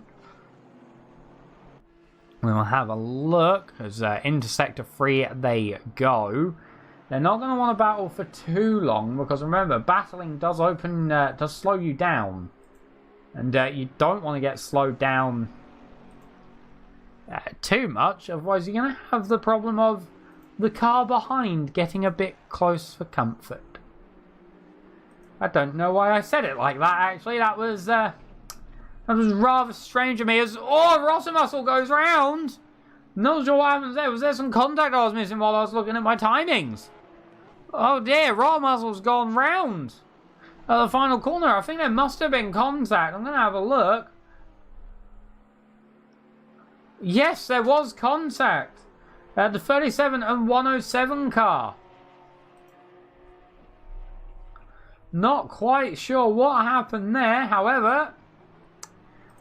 We'll have a look as into sector 3 they go. They're not going to want to battle for too long because remember, battling does does slow you down, and you don't want to get slowed down too much. Otherwise, you're going to have the problem of the car behind getting a bit close for comfort. I don't know why I said it like that. Actually, that was rather strange of me. As Rotomuscle goes round. Not sure what happens there. Was there some contact I was missing while I was looking at my timings? Oh dear, Rotomuscle's gone round at the final corner. I think there must have been contact. I'm going to have a look. Yes, there was contact at the 37 and 107 car. Not quite sure what happened there. However,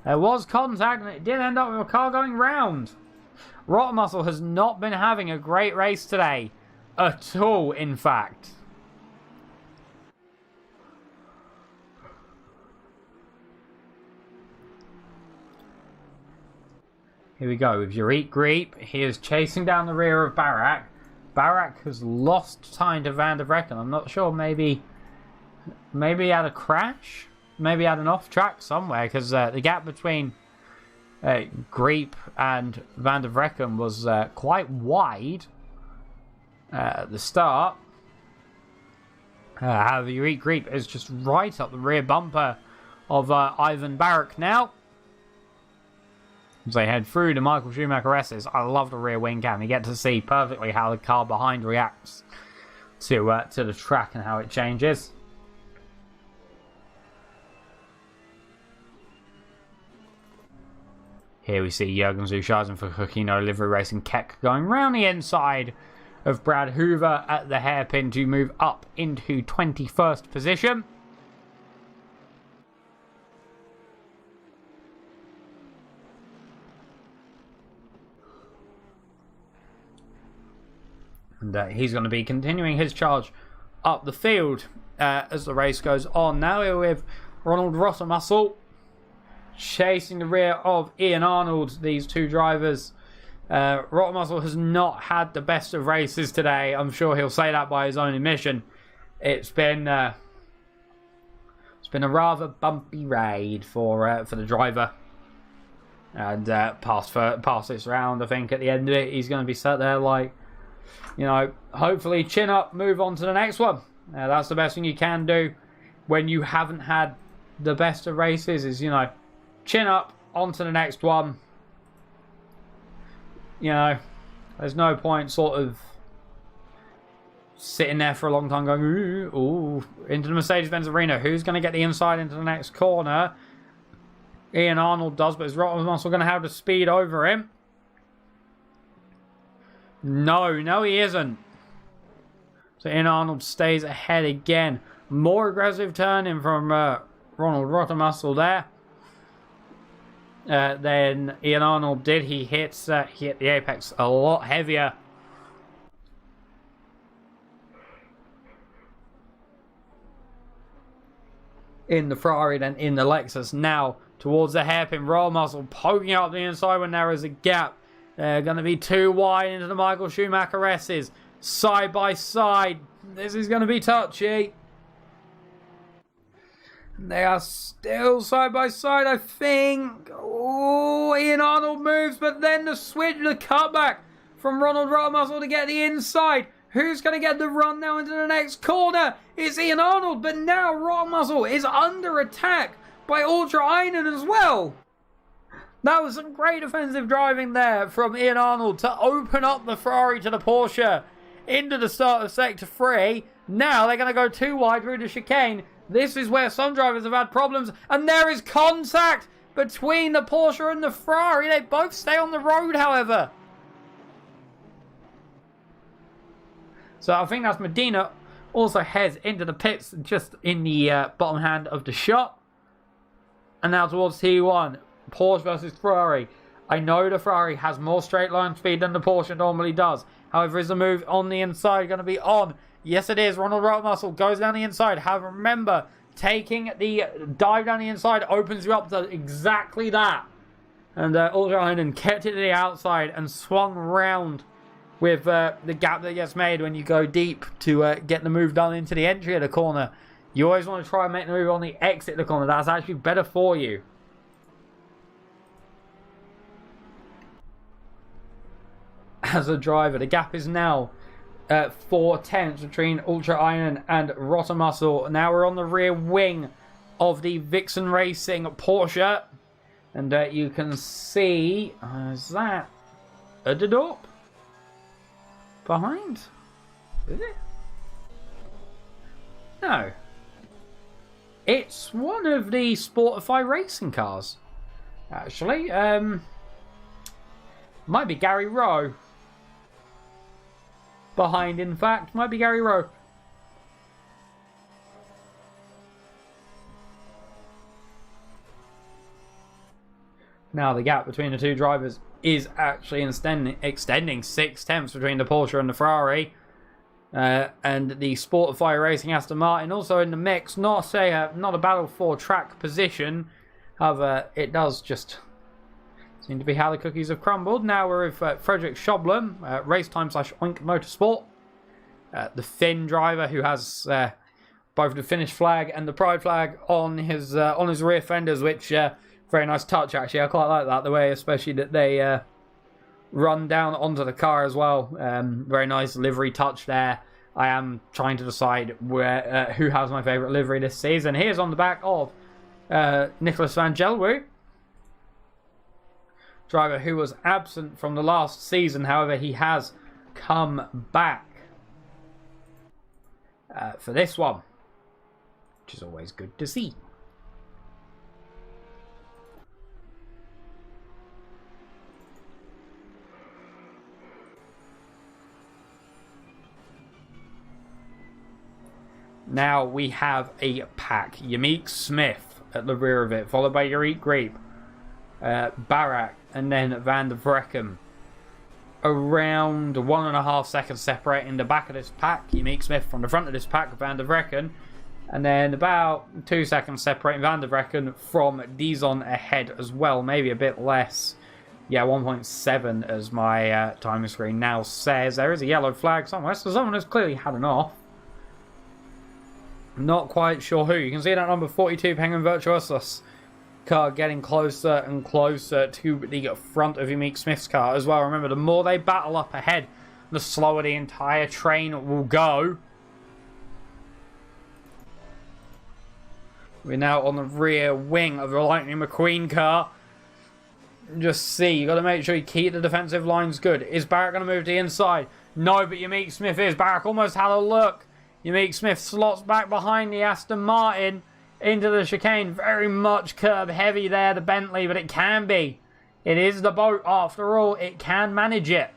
there was contact and it did end up with a car going round. Rotomuscle has not been having a great race today. At all, in fact. Here we go with Yurick Greep. He is chasing down the rear of Barak. Barak has lost time to Van der Vrecken. I'm not sure, maybe he had a crash? Maybe he had an off-track somewhere, because the gap between Greep and Van der Vrecken was quite wide at the start. However, Yurick Greep is just right up the rear bumper of Ivan Barak now. As they head through the Michael Schumacher S's. I love the rear wing cam. You get to see perfectly how the car behind reacts to the track and how it changes. Here we see Jürgen Zuschaisen for Kokino Livery Racing Keck going round the inside of Brad Hoover at the hairpin to move up into 21st position. And he's going to be continuing his charge up the field as the race goes on. Now we're with Ronald Rotomuscle chasing the rear of Ian Arnold. These two drivers. Rotomuscle has not had the best of races today. I'm sure he'll say that by his own admission. It's been a rather bumpy ride for the driver. And past this round, I think at the end of it, he's going to be sat there like, you know, hopefully chin up, move on to the next one. That's the best thing you can do when you haven't had the best of races is, you know, chin up, on to the next one. You know, there's no point sort of sitting there for a long time going, ooh, into the Mercedes-Benz arena. Who's going to get the inside into the next corner? Ian Arnold does, but is Rotomuscle going to have the speed over him? No, he isn't. So Ian Arnold stays ahead again. More aggressive turning from Ronald Rotomuscle there. Then Ian Arnold did. He hit the apex a lot heavier. In the Ferrari than in the Lexus. Now towards the hairpin. Rotomuscle poking out the inside when there is a gap. They're going to be too wide into the Michael Schumacher S's. Side by side. This is going to be touchy. They are still side by side, I think. Oh, Ian Arnold moves, but then the switch, the cutback from Ronald Rockmuscle to get the inside. Who's going to get the run now into the next corner? It's Ian Arnold, but now Rockmuscle is under attack by Ultra Einen as well. That was some great offensive driving there from Ian Arnold to open up the Ferrari to the Porsche into the start of Sector 3. Now they're going to go too wide through the chicane. This is where some drivers have had problems, and there is contact between the Porsche and the Ferrari. They both stay on the road, however. So I think that's Medina also heads into the pits just in the bottom hand of the shot. And now towards T1, Porsche versus Ferrari. I know the Ferrari has more straight line speed than the Porsche normally does. However, is the move on the inside going to be on? Yes, it is. Ronald Rockmuscle goes down the inside. However, remember, taking the dive down the inside opens you up to exactly that. And Ultra Einen kept it to the outside and swung round with the gap that gets made when you go deep to get the move done into the entry of the corner. You always want to try and make the move on the exit of the corner. That's actually better for you. As a driver, the gap is now 4 tenths between Ultra Einen and Rotomuscle. Now we're on the rear wing of the Vixen Racing Porsche. And you can see, is that a Dedorp behind? Is it? No. It's one of the Sportify racing cars, actually. Might be Gary Rowe. Behind, in fact, might be Gary Rowe. Now the gap between the two drivers is actually extending 6 tenths between the Porsche and the Ferrari. And the Sportify Racing Aston Martin also in the mix. Not a battle for track position. However, it does just seem to be how the cookies have crumbled. Now we're with Frederick Schoblum, Racetime/Oink Motorsport. The Finn driver who has both the Finnish flag and the Pride flag on his rear fenders, which very nice touch actually. I quite like that, the way especially that they run down onto the car as well. Very nice livery touch there. I am trying to decide who has my favourite livery this season. Here's on the back of Nicholas van Gelwoo, driver who was absent from the last season. However, he has come back for this one, which is always good to see. Now we have a pack. Yamik Smith at the rear of it, followed by Yariq Greep, Barak, and then Van der Vrecken. Around 1.5 seconds separating the back of this pack. Yamik Smith from the front of this pack, Van der Vrecken. And then about 2 seconds separating Van der Vrecken from Dizon ahead as well. Maybe a bit less. Yeah, 1.7 as my timing screen now says. There is a yellow flag somewhere, so someone has clearly had an off. Not quite sure who. You can see that number 42 Penguin Virtuosos car getting closer and closer to the front of Yamik Smith's car as well. Remember, the more they battle up ahead, the slower the entire train will go. We're now on the rear wing of the Lightning McQueen car. Just see, you got to make sure you keep the defensive lines good. Is Barrett going to move to the inside? No, but Yamik Smith is. Barrett almost had a look. Yamik Smith slots back behind the Aston Martin into the chicane. Very much curb heavy there, the Bentley, but it can be. It is the boat after all. It can manage it.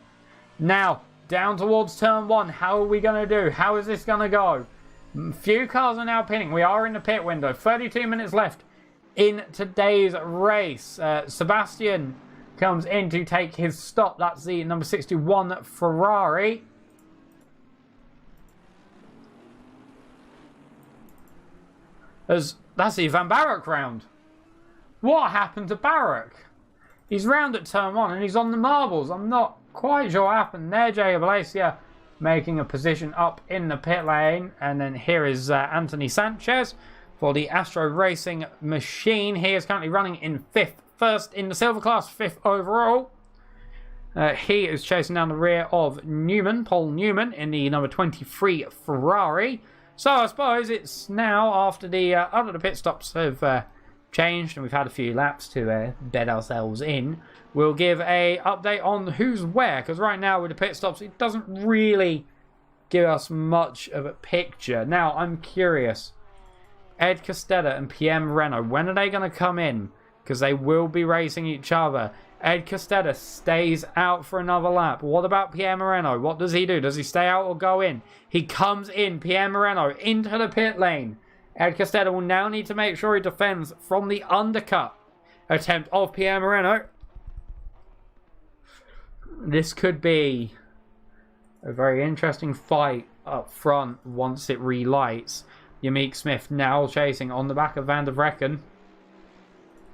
Now, down towards turn 1. How are we going to do? How is this going to go? Few cars are now pitting. We are in the pit window. 32 minutes left in today's race. Sebastian comes in to take his stop. That's the number 61 Ferrari. That's the Van Barak round. What happened to Barak? He's round at turn 1 and he's on the marbles. I'm not quite sure what happened there. Jay Ablasia making a position up in the pit lane. And then here is Anthony Sanchez, for the Astro Racing machine. He is currently running in 5th. First in the silver class, 5th overall. He is chasing down the rear of Paul Newman, in the number 23 Ferrari. So I suppose it's now, after the pit stops have changed and we've had a few laps to bed ourselves in, we'll give a update on who's where. Because right now with the pit stops, it doesn't really give us much of a picture. Now, I'm curious. Ed Castella and Pierre Moreno, when are they going to come in? Because they will be racing each other. Ed Castella stays out for another lap. What about Pierre Moreno? What does he do? Does he stay out or go in? He comes in, Pierre Moreno, into the pit lane. Ed Castella will now need to make sure he defends from the undercut attempt of Pierre Moreno. This could be a very interesting fight up front once it relights. Yamik Smith now chasing on the back of Van der Vrecken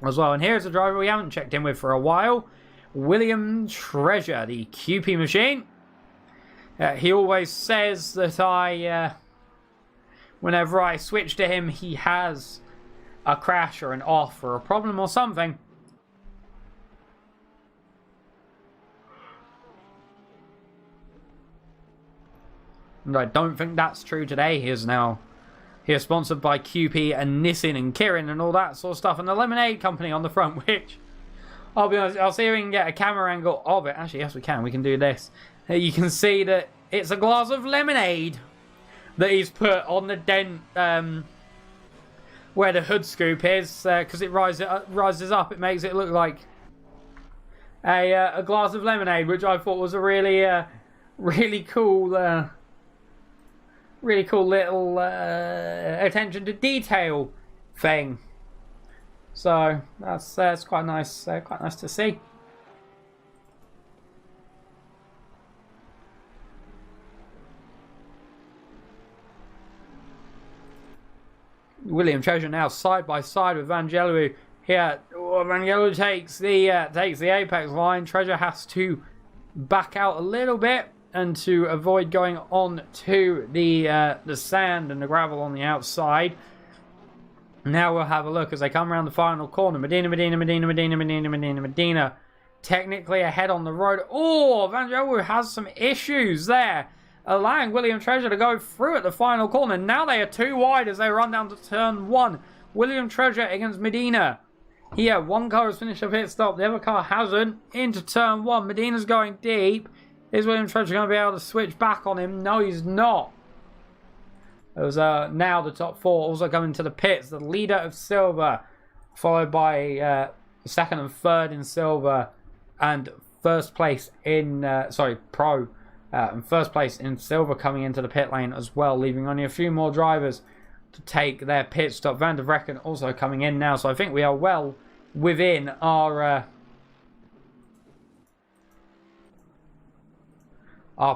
as well. And here's a driver we haven't checked in with for a while. William Treasure, the QP machine. He always says that whenever I switch to him, he has a crash or an off or a problem or something. And I don't think that's true today. He is sponsored by QP and Nissan and Kirin and all that sort of stuff. And the Lemonade Company on the front, which, I'll be honest, I'll see if we can get a camera angle of it. Actually, yes we can. We can do this. You can see that it's a glass of lemonade that he's put on the dent where the hood scoop is. Because it rises up. It makes it look like a glass of lemonade, which I thought was a really cool... really cool little attention to detail thing. So that's quite nice. Quite nice to see. William Treasure now side by side with Vangelo here. Vangelo takes the apex line. Treasure has to back out a little bit, and to avoid going on to the sand and the gravel on the outside. Now we'll have a look as they come around the final corner. Medina. Technically ahead on the road. Oh, Vangelo has some issues there, allowing William Treasure to go through at the final corner. Now they are too wide as they run down to turn 1. William Treasure against Medina. Here, one car has finished a pit stop. The other car hasn't. Into turn 1. Medina's going deep. Is William Treasure going to be able to switch back on him? No, he's not. It was now the top 4 also coming to the pits. The leader of silver, followed by second and third in silver, and first place in pro, and first place in silver coming into the pit lane as well, leaving only a few more drivers to take their pit stop. Van der Vrecken also coming in now, so I think we are well within our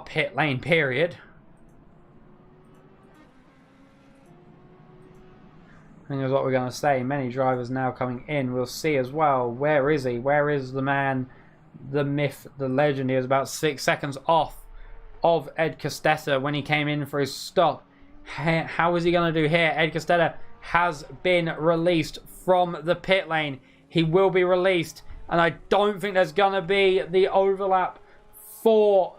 pit lane period. I think that's what we're going to say. Many drivers now coming in. We'll see as well. Where is he? Where is the man, the myth, the legend? He was about 6 seconds off of Ed Castella when he came in for his stop. How is he going to do here? Ed Castella has been released from the pit lane. He will be released, and I don't think there's going to be the overlap for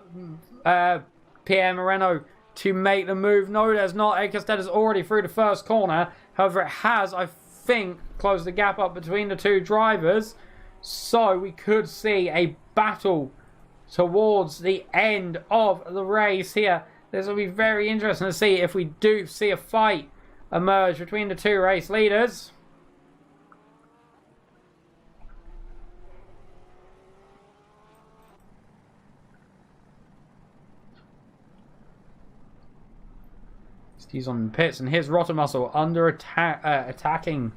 Pierre Moreno to make the move. No, there's not. Ed Castella's already through the first corner. However, it has, I think, closed the gap up between the two drivers. So we could see a battle towards the end of the race here. This will be very interesting to see if we do see a fight emerge between the two race leaders. He's on pits, and here's Rottermuscle under attacking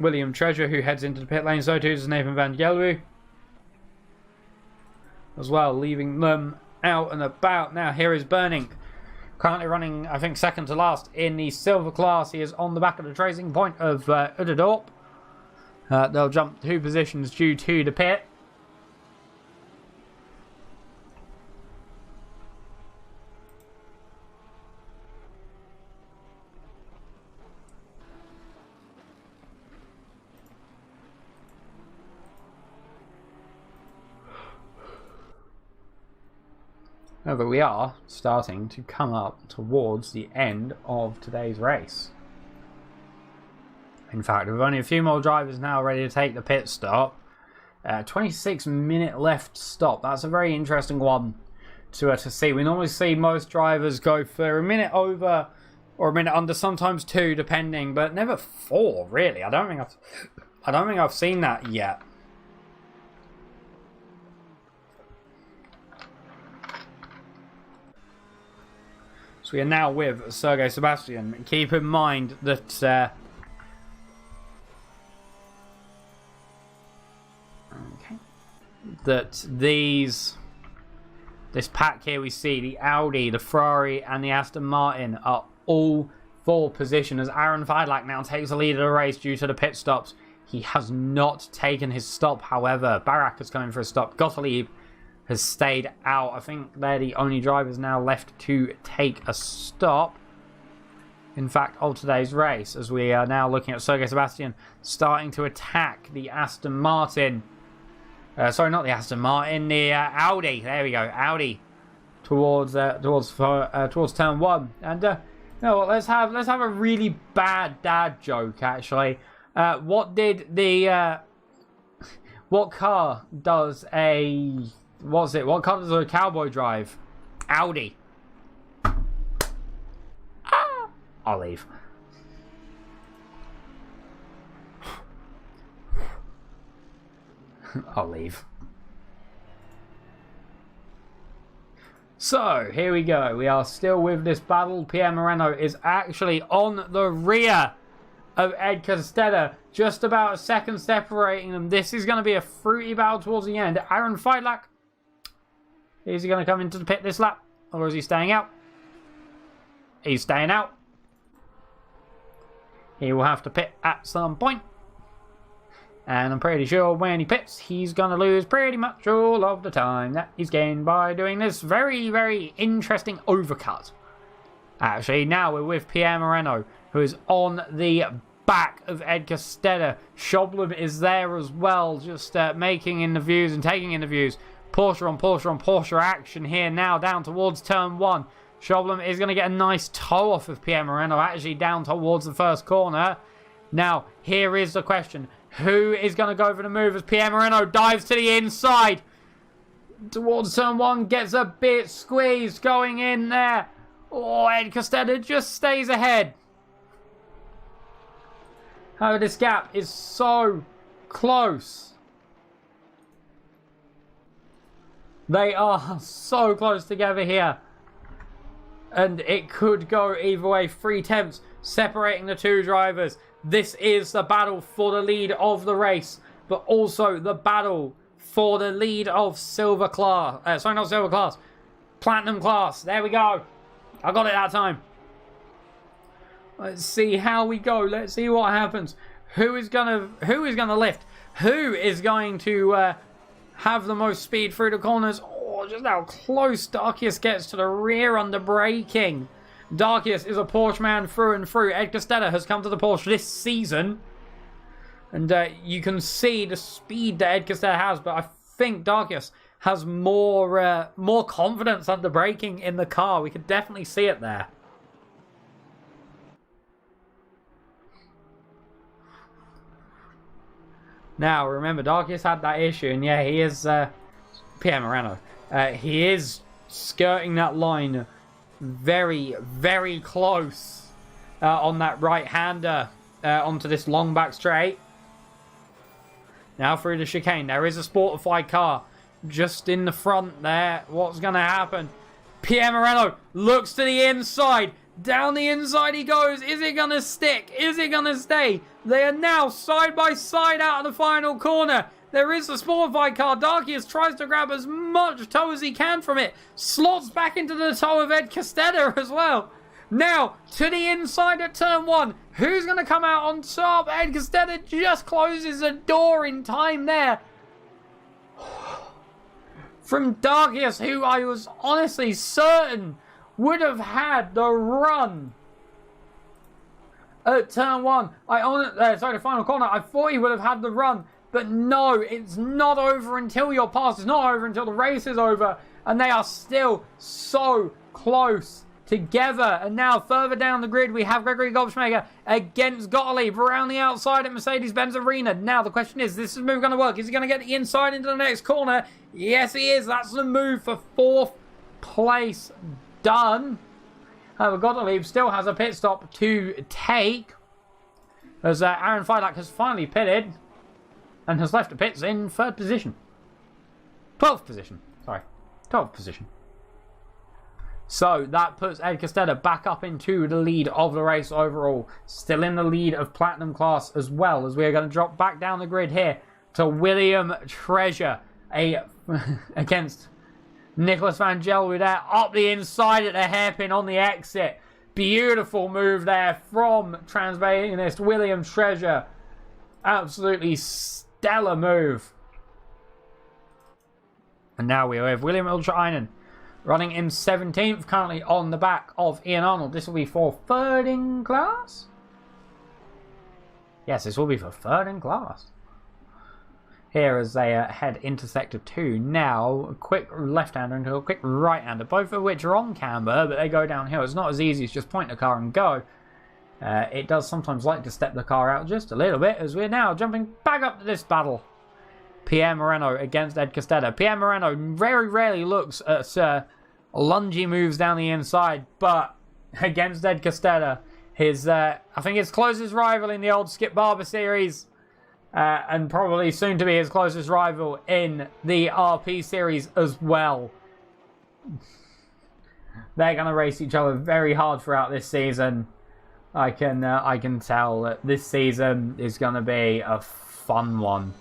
William Treasure, who heads into the pit lane. So too does Nathan Vangelo as well, leaving them out and about. Now here is Burning, currently running, I think, second to last in the silver class. He is on the back of the tracing point of Udderdorp. They'll jump 2 positions due to the pit. However, we are starting to come up towards the end of today's race. In fact, we've only a few more drivers now ready to take the pit stop. 26-minute left stop. That's a very interesting one to see. We normally see most drivers go for a minute over or a minute under, sometimes 2, depending, but never 4. Really, I don't think I've seen that yet. So we are now with Sergio Sebastian. Keep in mind that this pack here, we see the Audi, the Ferrari and the Aston Martin are all for position as Aaron Feidlach now takes the lead of the race due to the pit stops. He has not taken his stop, however. Barak is coming for a stop. Gottlieb has stayed out. I think they're the only drivers now left to take a stop. In fact, of today's race, as we are now looking at Sergio Sebastian starting to attack the Aston Martin. Sorry, not the Aston Martin, the Audi. There we go, Audi towards turn 1. And you know what? Let's have a really bad dad joke. Actually, what car does a What car does a cowboy drive? Audi. I'll leave. I'll leave. So, here we go. We are still with this battle. Pierre Moreno is actually on the rear of Ed Castella. Just about a second separating them. This is going to be a fruity battle towards the end. Aaron Feidlach. Is he going to come into the pit this lap? Or is he staying out? He's staying out. He will have to pit at some point. And I'm pretty sure when he pits, he's going to lose pretty much all of the time that he's gained by doing this very, very interesting overcut. Actually, now we're with Pierre Moreno, who is on the back of Ed Castella. Schoblum is there as well, just making interviews and taking interviews. Porsche on Porsche on Porsche action here now down towards turn 1. Schoblum is going to get a nice toe off of Pierre Moreno, actually down towards the first corner. Now, here is the question. Who is going to go for the move as Pierre Moreno dives to the inside? Towards turn 1, gets a bit squeezed going in there. Oh, Ed Castella just stays ahead. Oh, this gap is so close. They are so close together here. And it could go either way. 3 tenths separating the 2 drivers. This is the battle for the lead of the race, but also the battle for the lead of silver class. Sorry, not silver class. Platinum class. There we go. I got it that time. Let's see how we go. Let's see what happens. Who is gonna lift? Who is going to have the most speed through the corners? Oh, just how close Darkius gets to the rear under braking. Darkius is a Porsche man through and through. Ed Castella has come to the Porsche this season. And you can see the speed that Ed Castella has, but I think Darkius has more confidence under braking in the car. We could definitely see it there. Now, remember, Darkius had that issue, and yeah, he is Pierre Moreno. He is skirting that line very, very close on that right-hander onto this long back straight. Now through the chicane. There is a Sportified car just in the front there. What's going to happen? Pierre Moreno looks to the inside. Down the inside he goes. Is it going to stick? Is it going to stay? They are now side by side out of the final corner. There is a Sportified car. Darkius tries to grab as much toe as he can from it. Slots back into the toe of Ed Castella as well. Now, to the inside at turn 1. Who's going to come out on top? Ed Castella just closes the door in time there. From Darkius, who I was honestly certain would have had the run at turn 1. Sorry, the final corner. I thought he would have had the run. But no, it's not over until you're past. It's not over until the race is over. And they are still so close together. And now further down the grid, we have Gregory Goldschmaker against Gottlieb around the outside at Mercedes-Benz Arena. Now the question is this move going to work? Is he going to get the inside into the next corner? Yes, he is. That's the move for 4th place done. However, Gottlieb still has a pit stop to take, as Aaron Feidlach has finally pitted and has left the pits in 3rd position. 12th position. Sorry. 12th position. So that puts Ed Castella back up into the lead of the race overall. Still in the lead of Platinum class as well, as we are going to drop back down the grid here to William Treasure against Nicholas Van Gelder there up the inside at the hairpin on the exit. Beautiful move there from Transbanist William Treasure. Absolutely stellar move. And now we have William Ultrainen running in 17th, currently on the back of Ian Arnold. This will be for 3rd in class? Yes, this will be for 3rd in class. Here as they head into Sector 2. Now, a quick left-hander into a quick right-hander, both of which are on camber, but they go downhill. It's not as easy as just point the car and go. It does sometimes like to step the car out just a little bit, as we're now jumping back up to this battle. Pierre Moreno against Ed Castella. Pierre Moreno very rarely looks at lungy moves down the inside, but against Ed Castella, his I think his closest rival in the old Skip Barber Series, and probably soon to be his closest rival in the RP Series as well. They're going to race each other very hard throughout this season. I can tell that this season is going to be a fun one.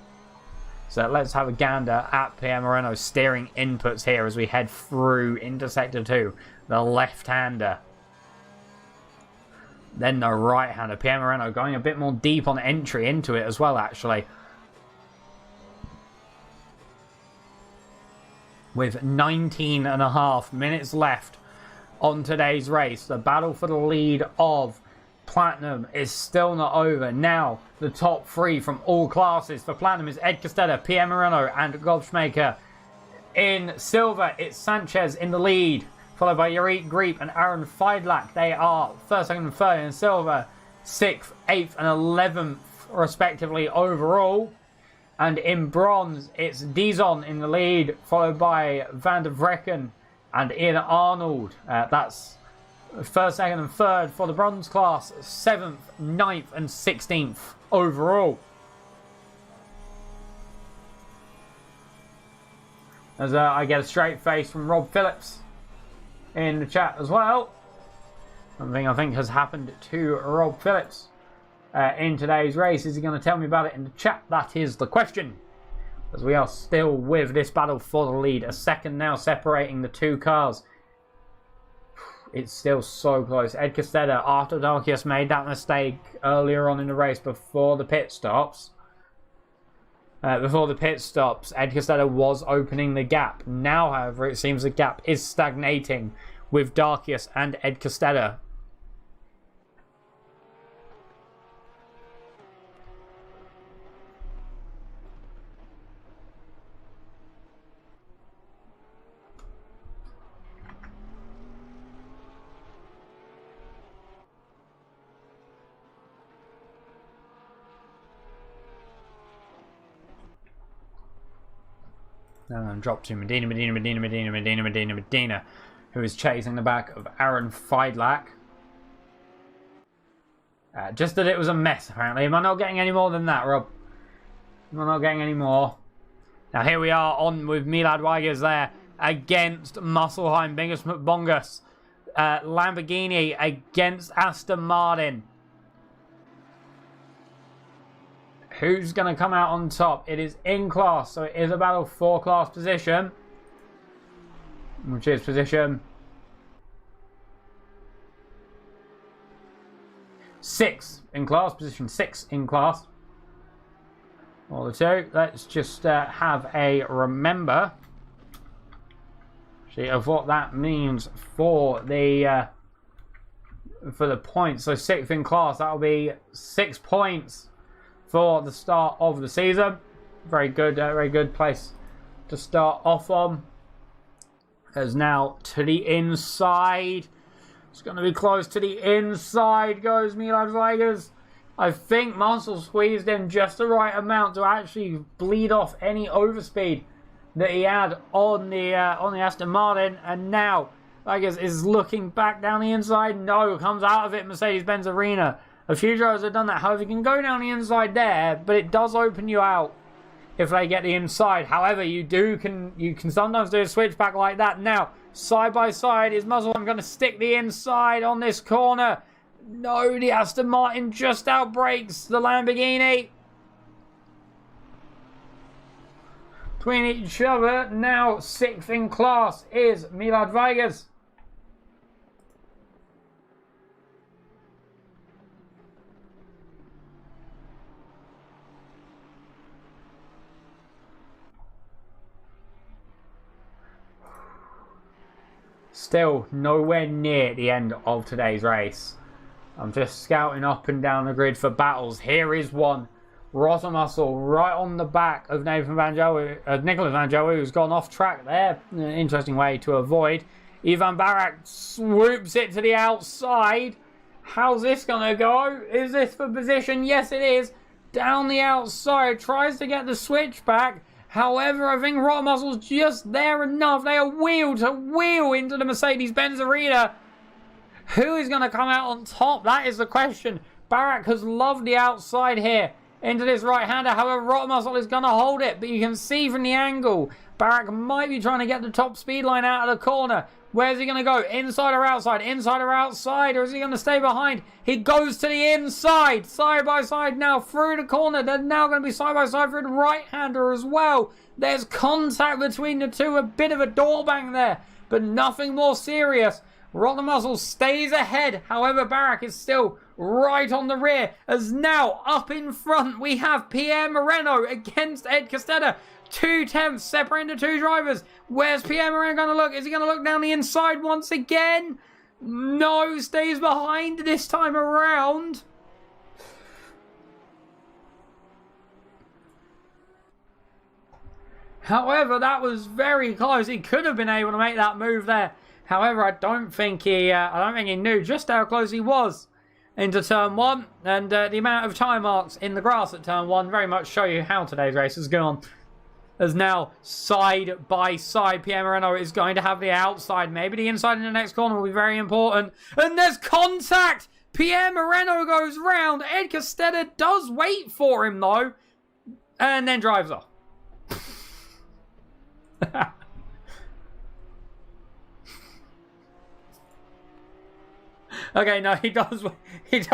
So let's have a gander at Pierre Moreno steering inputs here as we head through into Sector 2. The left-hander. Then the right-hander. Pierre Moreno going a bit more deep on entry into it as well, actually. With 19.5 minutes left on today's race, the battle for the lead of Platinum is still not over. Now, the top 3 from all classes for Platinum is Ed Castella, Pierre Moreno, and Goldschmaker. In silver, it's Sanchez in the lead, followed by Yurick Greep and Aaron Feidlach. They are 1st, 2nd, and 3rd in silver, 6th, 8th, and 11th, respectively, overall. And in bronze, it's Dizon in the lead, followed by Van der Vrecken and Ian Arnold. That's 1st, 2nd, and 3rd for the bronze class, 7th, 9th, and 16th overall. As I get a straight face from Rob Phillips in the chat as well. Something I think has happened to Rob Phillips in today's race. Is he going to tell me about it in the chat? That is the question. As we are still with this battle for the lead. A second now separating the 2 cars. It's still so close. Ed Castella, after Darkius made that mistake earlier on in the race before the pit stops. Ed Castella was opening the gap. Now, however, it seems the gap is stagnating with Darkius and Ed Castella. And then drop to Medina, who is chasing the back of Aaron Feidlach. Just that it was a mess, apparently. Am I not getting any more than that, Rob? Am I not getting any more? Now, here we are on with Milad Weigers there against Musselheim, Bingus McBongus. Lamborghini against Aston Martin. Who's going to come out on top? It is in class, so it is a battle for class position. Which is position 6 in class. Position 6 in class. All the 2. Let's just have a remember of what that means for the points. So 6th in class, that'll be 6 points for the start of the season. Very good place to start off on. As now to the inside. It's going to be close to the inside goes Milad Vegas. I think Muscle squeezed in just the right amount to actually bleed off any overspeed that he had on the Aston Martin. And now Vegas is looking back down the inside. No, comes out of it Mercedes-Benz Arena. A few drivers have done that. However, you can go down the inside there, but it does open you out if they get the inside. However, you can sometimes do a switchback like that. Now, side by side is Muscle. I'm going to stick the inside on this corner. No, the Aston Martin just outbrakes the Lamborghini. Between each other, now 6th in class is Milad Vegas. Still nowhere near the end of today's race. I'm just scouting up and down the grid for battles. Here is one. Rotter Muscle right on the back of Nicolas Van Joey, who's gone off track there. An interesting way to avoid. Ivan Barak swoops it to the outside. How's this going to go? Is this for position? Yes, it is. Down the outside. Tries to get the switch back. However, I think Rotter Muscle's just there enough. They are wheel to wheel into the Mercedes-Benz Arena. Who is going to come out on top? That is the question. Barak has loved the outside here into this right-hander. However, Rotter Muscle is going to hold it. But you can see from the angle, Barak might be trying to get the top speed line out of the corner. Where's he going to go? Inside or outside? Inside or outside? Or is he going to stay behind? He goes to the inside. Side by side now through the corner. They're now going to be side by side through the right-hander as well. There's contact between the two. A bit of a door bang there. But nothing more serious. Rotter Muscle stays ahead. However, Barak is still right on the rear. As now up in front we have Pierre Moreno against Ed Castella. 2/10 separating the two drivers. Where's Pierre Moreno going to look? Is he going to look down the inside once again? No, stays behind this time around. However, that was very close. He could have been able to make that move there. However, I don't think he knew just how close he was into turn 1. And the amount of tire marks in the grass at turn 1 very much show you how today's race has gone. As now, side by side, Pierre Moreno is going to have the outside. Maybe the inside in the next corner will be very important. And there's contact! Pierre Moreno goes round. Ed Castella does wait for him, though. And then drives off. Okay, no, he does wait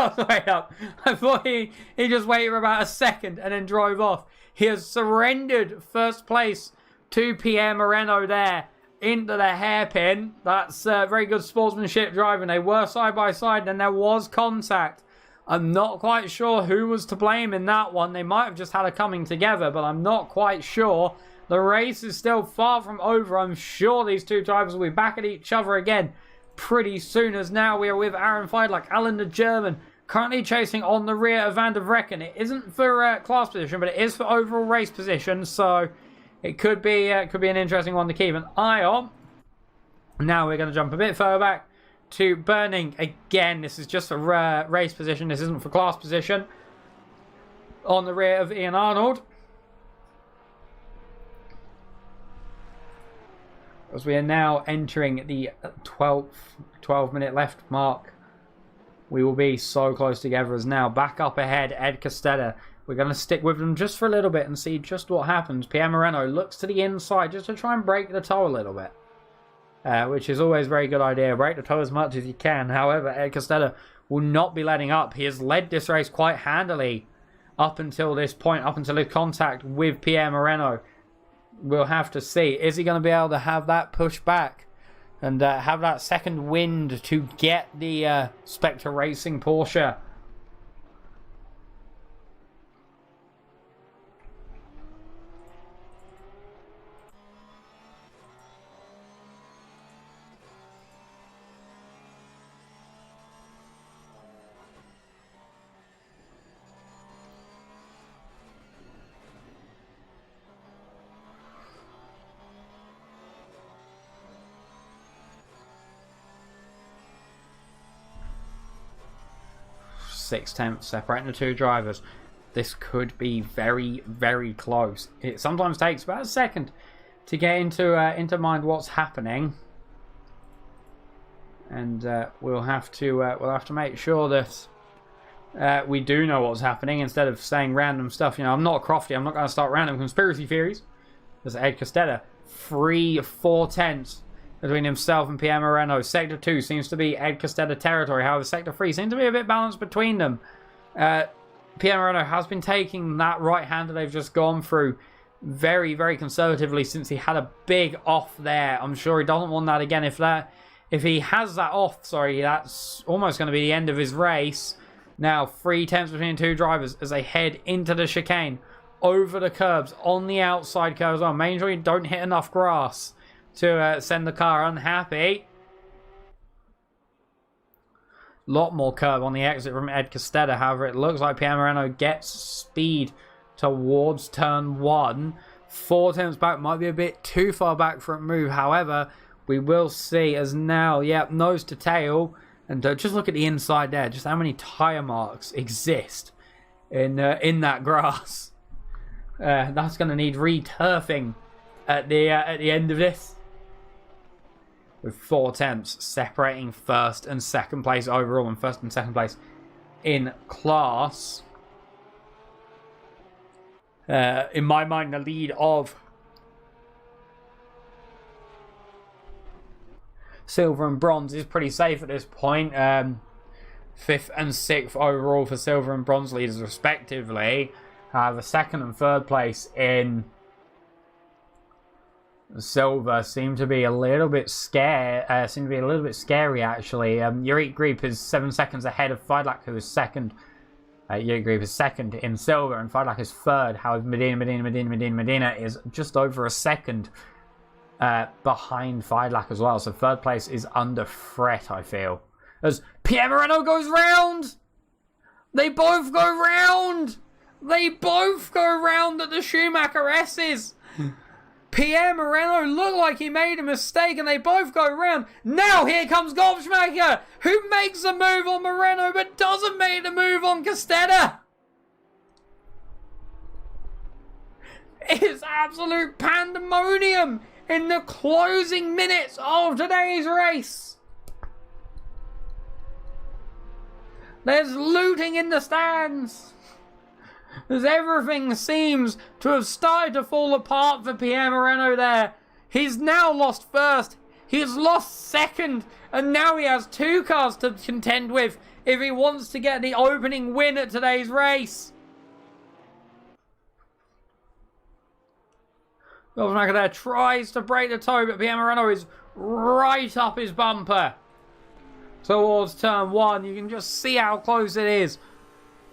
up. I thought he just waited for about a second and then drove off. He has surrendered first place to Pierre Moreno there into the hairpin. That's very good sportsmanship driving. They were side by side and there was contact. I'm not quite sure who was to blame in that one. They might have just had a coming together, but I'm not quite sure. The race is still far from over. I'm sure these two drivers will be back at each other again pretty soon, as now we are with Aaron Feidlach, Alan the German, currently chasing on the rear of Van der Vrecken. It isn't for class position, but it is for overall race position, so it could be an interesting one to keep an eye on. Now we're going to jump a bit further back to Burning. Again, this is just for race position. This isn't for class position. On the rear of Ian Arnold. As we are now entering the 12 minute left mark. We will be so close together. As now back up ahead, Ed Castella. We're going to stick with them just for a little bit and see just what happens. Pierre Moreno looks to the inside just to try and break the toe a little bit. Which is always a very good idea. Break the toe as much as you can. However, Ed Castella will not be letting up. He has led this race quite handily up until this point, up until his contact with Pierre Moreno. We'll have to see. Is he going to be able to have that push back and have that second wind to get the Spectre Racing Porsche? 6/10 separating the two drivers. This could be very, very close. It sometimes takes about a second to get into mind what's happening, and we'll have to make sure that we do know what's happening instead of saying random stuff. You know, I'm not crofty. I'm not going to start random conspiracy theories. There's Ed Castella, 3/4 between himself and Pierre Moreno. Sector 2 seems to be Ed Castella territory. However, Sector 3 seems to be a bit balanced between them. Pierre Moreno has been taking that right-hander they've just gone through very, very conservatively since he had a big off there. I'm sure he doesn't want that again. If he has that off, sorry, that's almost going to be the end of his race. Now, 3/10 between two drivers as they head into the chicane, over the curbs, on the outside curve as well. Make sure you don't hit enough grass to send the car unhappy. Lot more curb on the exit from Ed Castella. However, it looks like Pierre Moreno gets speed towards turn 1. 4 attempts back might be a bit too far back for a move. However, we will see as now, nose to tail. And just look at the inside there. Just how many tyre marks exist in that grass. That's going to need re-turfing at the end of this. With 4 attempts separating first and second place overall, and first and second place in class. In my mind, the lead of silver and bronze is pretty safe at this point. 5th and 6th overall for silver and bronze leaders respectively. The second and third place in silver seem to be a little bit scary actually. Yurick Griep is 7 seconds ahead of Feidlak, who is second. Yurick Griep is second in silver and Feidlak is third. However, Medina is just over a second behind Feidlak as well. So third place is under threat, I feel. As Pierre Moreno goes round! They both go round! They both go round at the Schumacher S's! Pierre Moreno looked like he made a mistake and they both go round. Now here comes Goldschmacher, who makes a move on Moreno but doesn't make the move on Castella. It's absolute pandemonium in the closing minutes of today's race. There's looting in the stands. As everything seems to have started to fall apart for Pierre Moreno there. He's now lost first. He's lost second. And now he has 2 cars to contend with if he wants to get the opening win at today's race. Goldschmacher there tries to break the toe, but Pierre Moreno is right up his bumper. Towards turn 1. You can just see how close it is.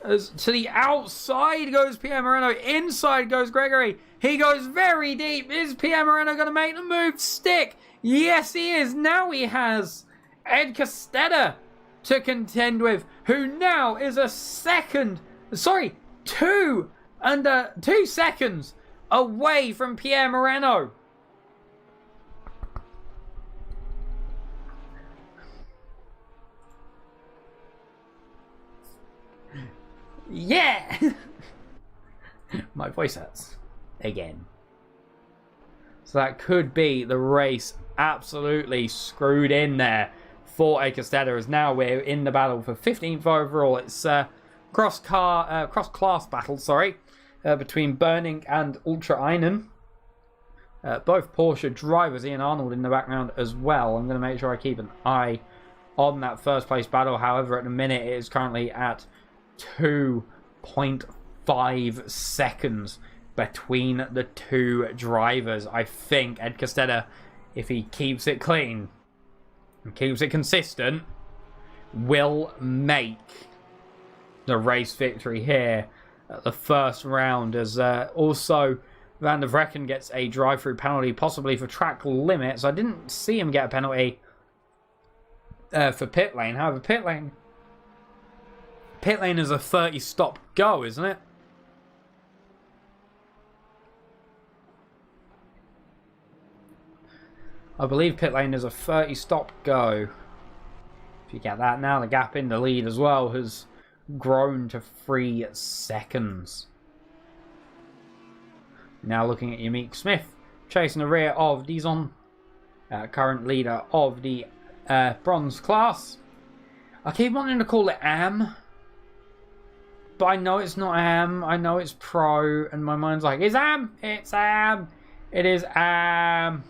As to the outside goes Pierre Moreno. Inside goes Gregory. He goes very deep. Is Pierre Moreno going to make the move stick? Yes, he is. Now he has Ed Castella to contend with, who now is a second. Sorry, 2 seconds away from Pierre Moreno. Yeah! My voice hurts. Again. So that could be the race absolutely screwed in there for Ed Castella, as now we're in the battle for 15th overall. It's cross-class battle, between Burning and Ultra Einen. Both Porsche drivers, Ian Arnold in the background as well. I'm going to make sure I keep an eye on that first place battle. However, at the minute it is currently at 2.5 seconds between the 2 drivers. I think Ed Castella, if he keeps it clean and keeps it consistent, will make the race victory here at the first round. As also Van der Vrecken gets a drive-through penalty, possibly for track limits. I didn't see him get a penalty for pit lane. However, pit lane is a 30 stop go, isn't it? I believe pit lane is a 30 stop go. If you get that now, the gap in the lead as well has grown to 3 seconds. Now looking at Yamik Smith, chasing the rear of Dizon, current leader of the bronze class. I keep wanting to call it AM, but I know it's not AM, I know it's Pro, and my mind's like, it's AM, it's AM, it is AM.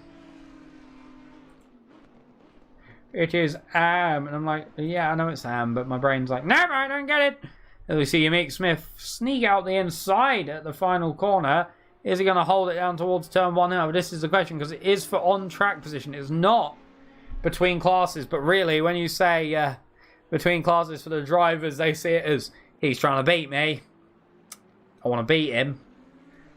It is AM, and I'm like, yeah, I know it's AM, but my brain's like, no, I don't get it. As we see Yamik Smith sneak out the inside at the final corner. Is he going to hold it down towards turn 1 now? This is the question, because it is for on-track position. It's not between classes, but really, when you say between classes for the drivers, they see it as, he's trying to beat me. I want to beat him.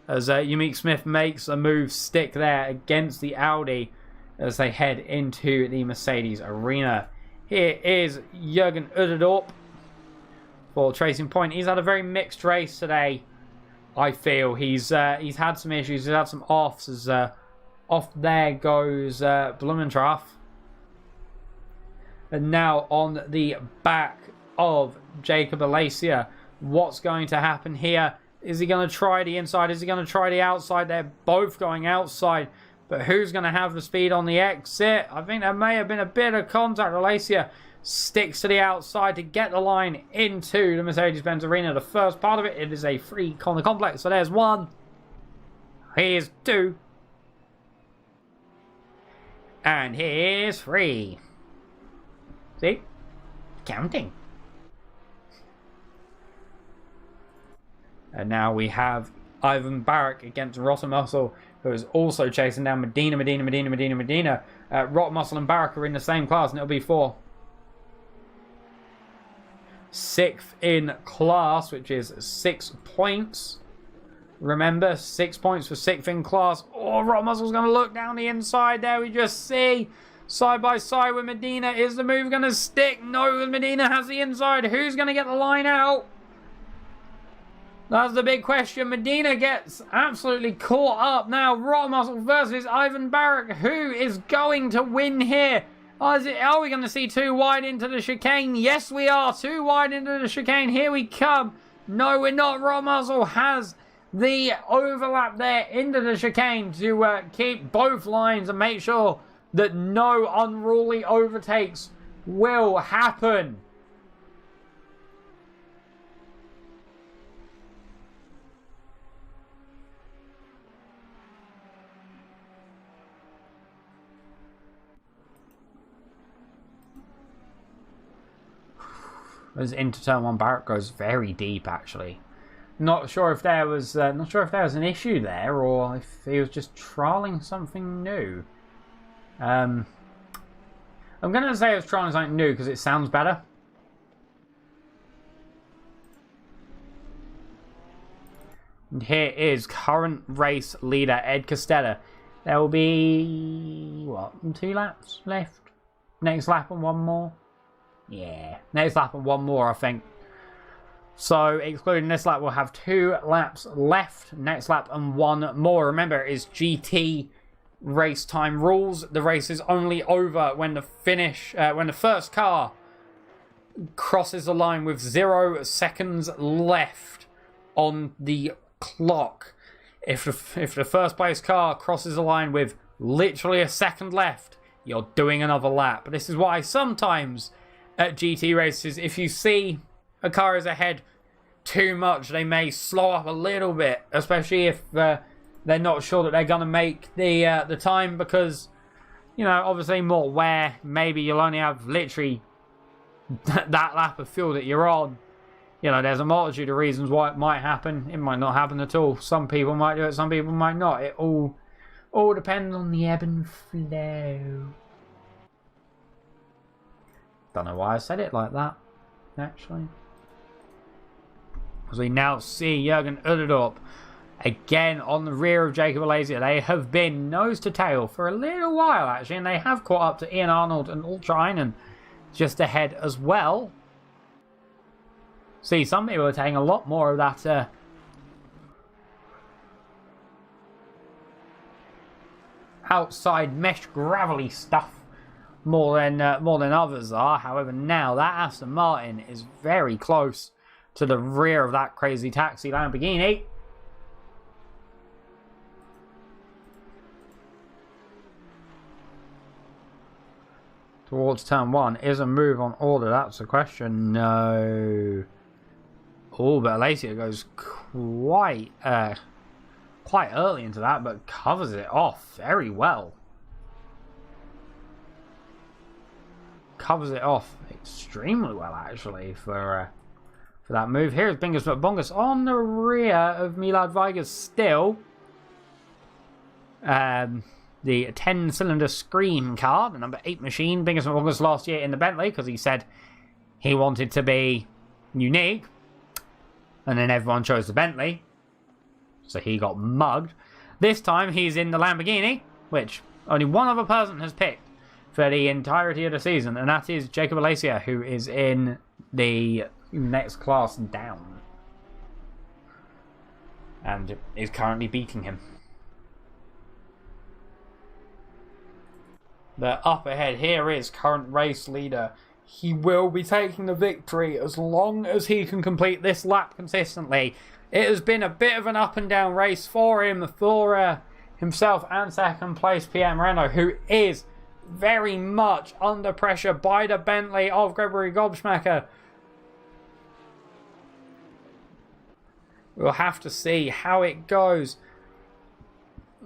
As Yamik Smith makes a move stick there against the Audi as they head into the Mercedes arena. Here is Jürgen Udderdorp for Racing Point. He's had a very mixed race today. I feel he's had some issues, he's had some offs, as off there goes Blumentraff. And now on the back of Jacob Alacia, what's going to happen here? Is he going to try the inside? Is he going to try the outside? They're both going outside, but who's going to have the speed on the exit? I think there may have been a bit of contact. Alacia sticks to the outside to get the line into the Mercedes-Benz arena. The first part of it, it is a free corner complex. So there's 1. Here's 2. And here's 3. See? Counting. And now we have Ivan Barak against Rottermuscle, who is also chasing down Medina. Rottermuscle and Barak are in the same class, and it'll be 4. 6th in class, which is 6 points. Remember, 6 points for 6th in class. Oh, Rottermuscle's going to look down the inside there. We just see side by side with Medina. Is the move going to stick? No, Medina has the inside. Who's going to get the line out? That's the big question. Medina gets absolutely caught up now. Rottermuscle versus Ivan Barak. Who is going to win here? Are we going to see 2 wide into the chicane? Yes, we are. 2 wide into the chicane. Here we come. No, we're not. Rottermuscle has the overlap there into the chicane to keep both lines and make sure that no unruly overtakes will happen. As into turn 1, Barrett goes very deep. Actually, not sure if there was an issue there, or if he was just trialing something new. I'm gonna say he was trying something new because it sounds better. And here is current race leader Ed Castella. There will be what, 2 laps left? Next lap and 1 more. Yeah, next lap and 1 more, I think. So, excluding this lap, we'll have 2 laps left. Next lap and 1 more. Remember, it is GT race time rules. The race is only over when the first car crosses the line with 0 seconds left on the clock. If the first place car crosses the line with literally a second left, you're doing another lap. But this is why sometimes at GT races, if you see a car is ahead too much, they may slow up a little bit, especially if they're not sure that they're going to make the time, because, you know, obviously more wear. Maybe you'll only have literally that lap of fuel that you're on. You know, there's a multitude of reasons why it might happen. It might not happen at all. Some people might do it, some people might not. It all depends on the ebb and flow. Don't know why I said it like that, actually. As we now see Jürgen Udderdorp again on the rear of Jacob Alacia. They have been nose to tail for a little while, actually, and they have caught up to Ian Arnold and Ultra Einen just ahead as well. See, some people are taking a lot more of that outside mesh gravelly stuff more than others are. However, now that Aston Martin is very close to the rear of that crazy taxi Lamborghini. Towards turn 1. Is a move on order? That's the question. No. Oh, but Alacia goes quite early into that, but covers it off very well. Covers it off extremely well, actually, for that move. Here's Bingus but Bongus on the rear of Milad Vigas still. The 10-cylinder Scream car, the number 8 machine. Bingus but Bongus last year in the Bentley because he said he wanted to be unique. And then everyone chose the Bentley. So he got mugged. This time he's in the Lamborghini, which only one other person has picked for the entirety of the season, and that is Jacob Alacia, who is in the next class down and is currently beating him. The up ahead here is current race leader. He will be taking the victory as long as he can complete this lap consistently. It has been a bit of an up and down race for him, for himself and second place Pierre Moreno, who is very much under pressure by the Bentley of Gregory Gobschmacher. We'll have to see how it goes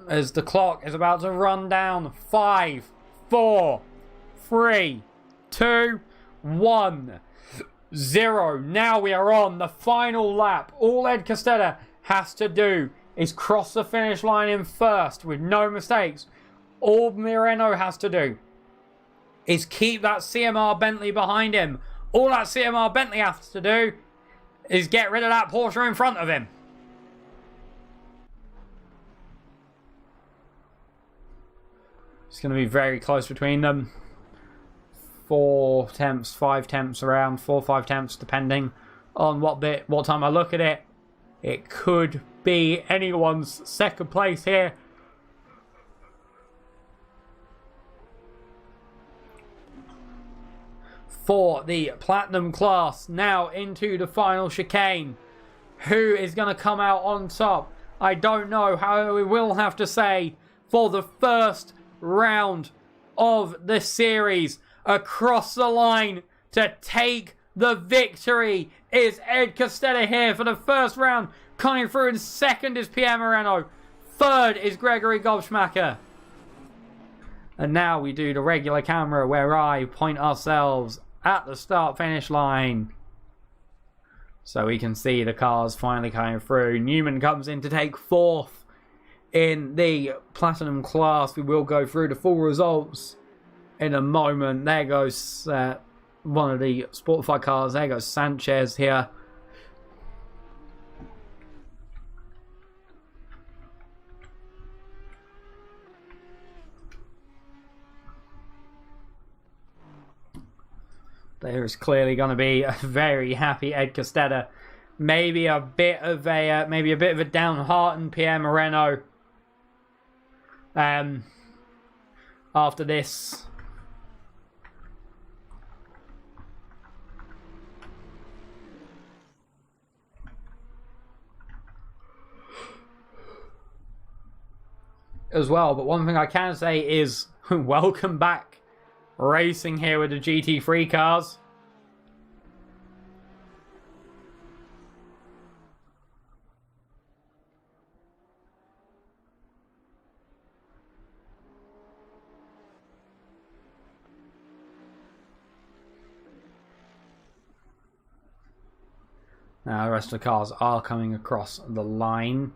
as the clock is about to run down. 5, 4, 3, 2, 1, 0. Now we are on the final lap. All Ed Castella has to do is cross the finish line in first with no mistakes. All Moreno has to do is keep that CMR Bentley behind him. All that CMR Bentley has to do is get rid of that Porsche in front of him. It's going to be very close between them. 4 tenths, 5 tenths around, 4 or 5 tenths depending on what time I look at it. It could be anyone's second place here. For the Platinum class, now into the final chicane. Who is going to come out on top? I don't know. However, we will have to say, for the first round of the series, across the line to take the victory is Ed Castella here for the first round. Coming through in second is Pierre Moreno. Third is Gregory Gobschmacher. And now we do the regular camera where I point ourselves at the start-finish line, so we can see the cars finally coming through. Newman comes in to take fourth in the Platinum class. We will go through the full results in a moment. There goes one of the Sportify cars. There goes Sanchez here. There is clearly going to be a very happy Ed Castella. Maybe a bit of a downhearted Pierre Moreno. After this. As well, but one thing I can say is welcome back racing here with the GT3 cars. Now the rest of the cars are coming across the line.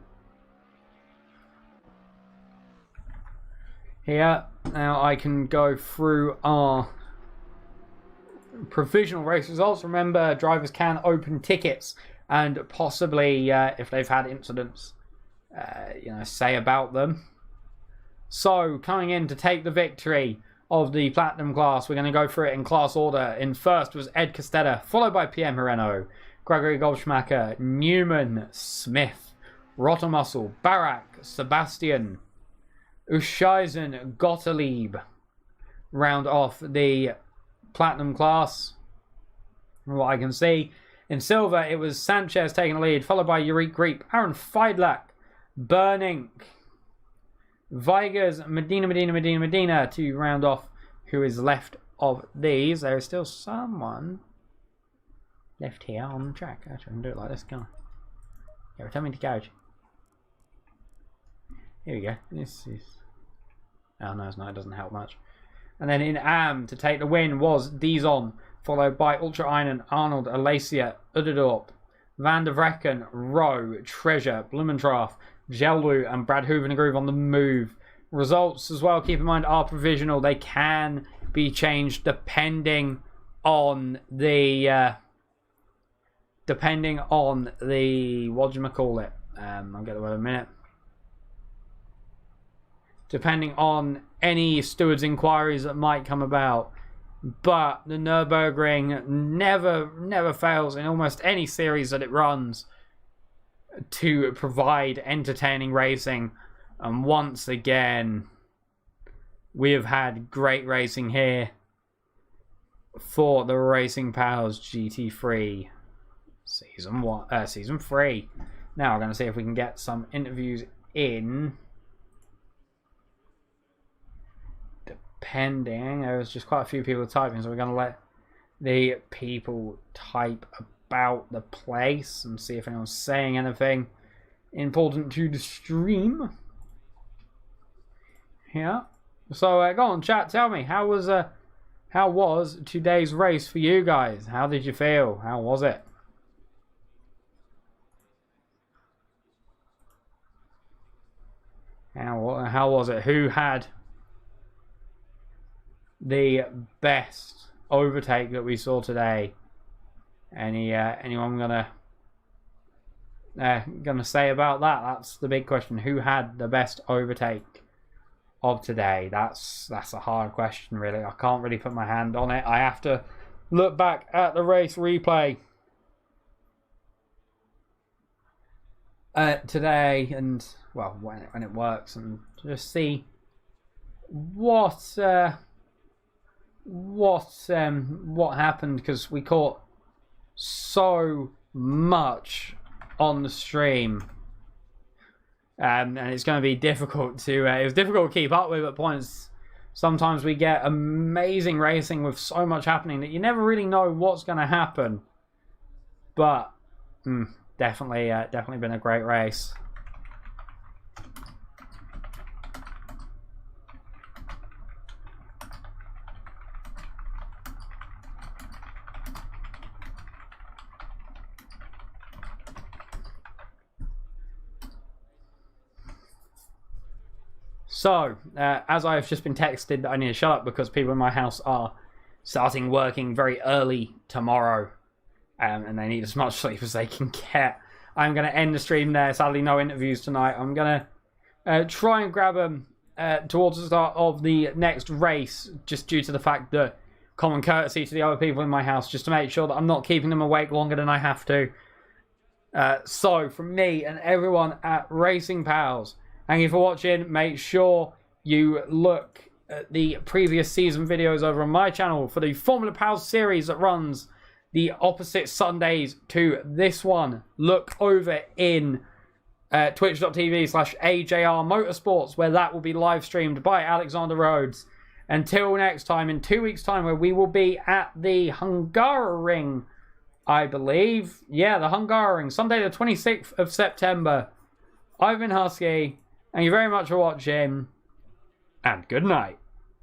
Here, now I can go through our provisional race results. Remember, drivers can open tickets and possibly, if they've had incidents, say about them. So, coming in to take the victory of the Platinum class, we're going to go through it in class order. In first was Ed Castella, followed by Pierre Moreno, Gregory Gobschmacher, Newman, Smith, Rottermuscle, Barak, Sebastian, Usheisen, Gottlieb round off the Platinum class, from what I can see. In silver, it was Sanchez taking the lead, followed by Yurick Greep, Aaron Feidlach, Burning, Vigers, Medina to round off who is left of these. There is still someone left here on the track. Actually, I can do it like this, can't I? Yeah, tell me to gouge. Here we go. This is... Oh, no, it's not. It doesn't help much. And then in AM to take the win was Dizon, followed by Ultra Einen, Arnold, Alacia, Uderdorp, Van der Vrecken, Rowe, Treasure, Blumentraff, Gelu, and Brad Hoovengroove on the move. Results as well, keep in mind, are provisional. They can be changed depending on the whatchamacallit. I'll get the word in a minute. Depending on any stewards' inquiries that might come about. But the Nürburgring never fails in almost any series that it runs to provide entertaining racing. And once again, we have had great racing here for the Racing Pals GT3 season 3. Now we're going to see if we can get some interviews in. Depending, there's just quite a few people typing, so we're going to let the people type about the place and see if anyone's saying anything important to the stream. Yeah. So go on, chat. Tell me, how was today's race for you guys? How did you feel? How was it? How was it? Who had the best overtake that we saw today? Anyone gonna say about that? That's the big question. Who had the best overtake of today? That's a hard question, really. I can't really put my hand on it. I have to look back at the race replay today, and well, when it works, and just see what happened, because we caught so much on the stream, and it's going to be difficult to it was difficult to keep up with at points. Sometimes we get amazing racing with so much happening that you never really know what's going to happen, but definitely been a great race. So, as I've just been texted that I need to shut up because people in my house are starting working very early tomorrow, and they need as much sleep as they can get, I'm going to end the stream there. Sadly, no interviews tonight. I'm going to try and grab them towards the start of the next race, just due to the fact that common courtesy to the other people in my house, just to make sure that I'm not keeping them awake longer than I have to. So, from me and everyone at Racing Pals, thank you for watching. Make sure you look at the previous season videos over on my channel for the Formula Pals series that runs the opposite Sundays to this one. Look over in twitch.tv/AJR Motorsports, where that will be live streamed by Alexander Rhodes. Until next time, in 2 weeks' time, where we will be at the Nürburgring, I believe. Yeah, the Nürburgring, Sunday the 26th of September. I've been Husky. Thank you very much for watching, and good night.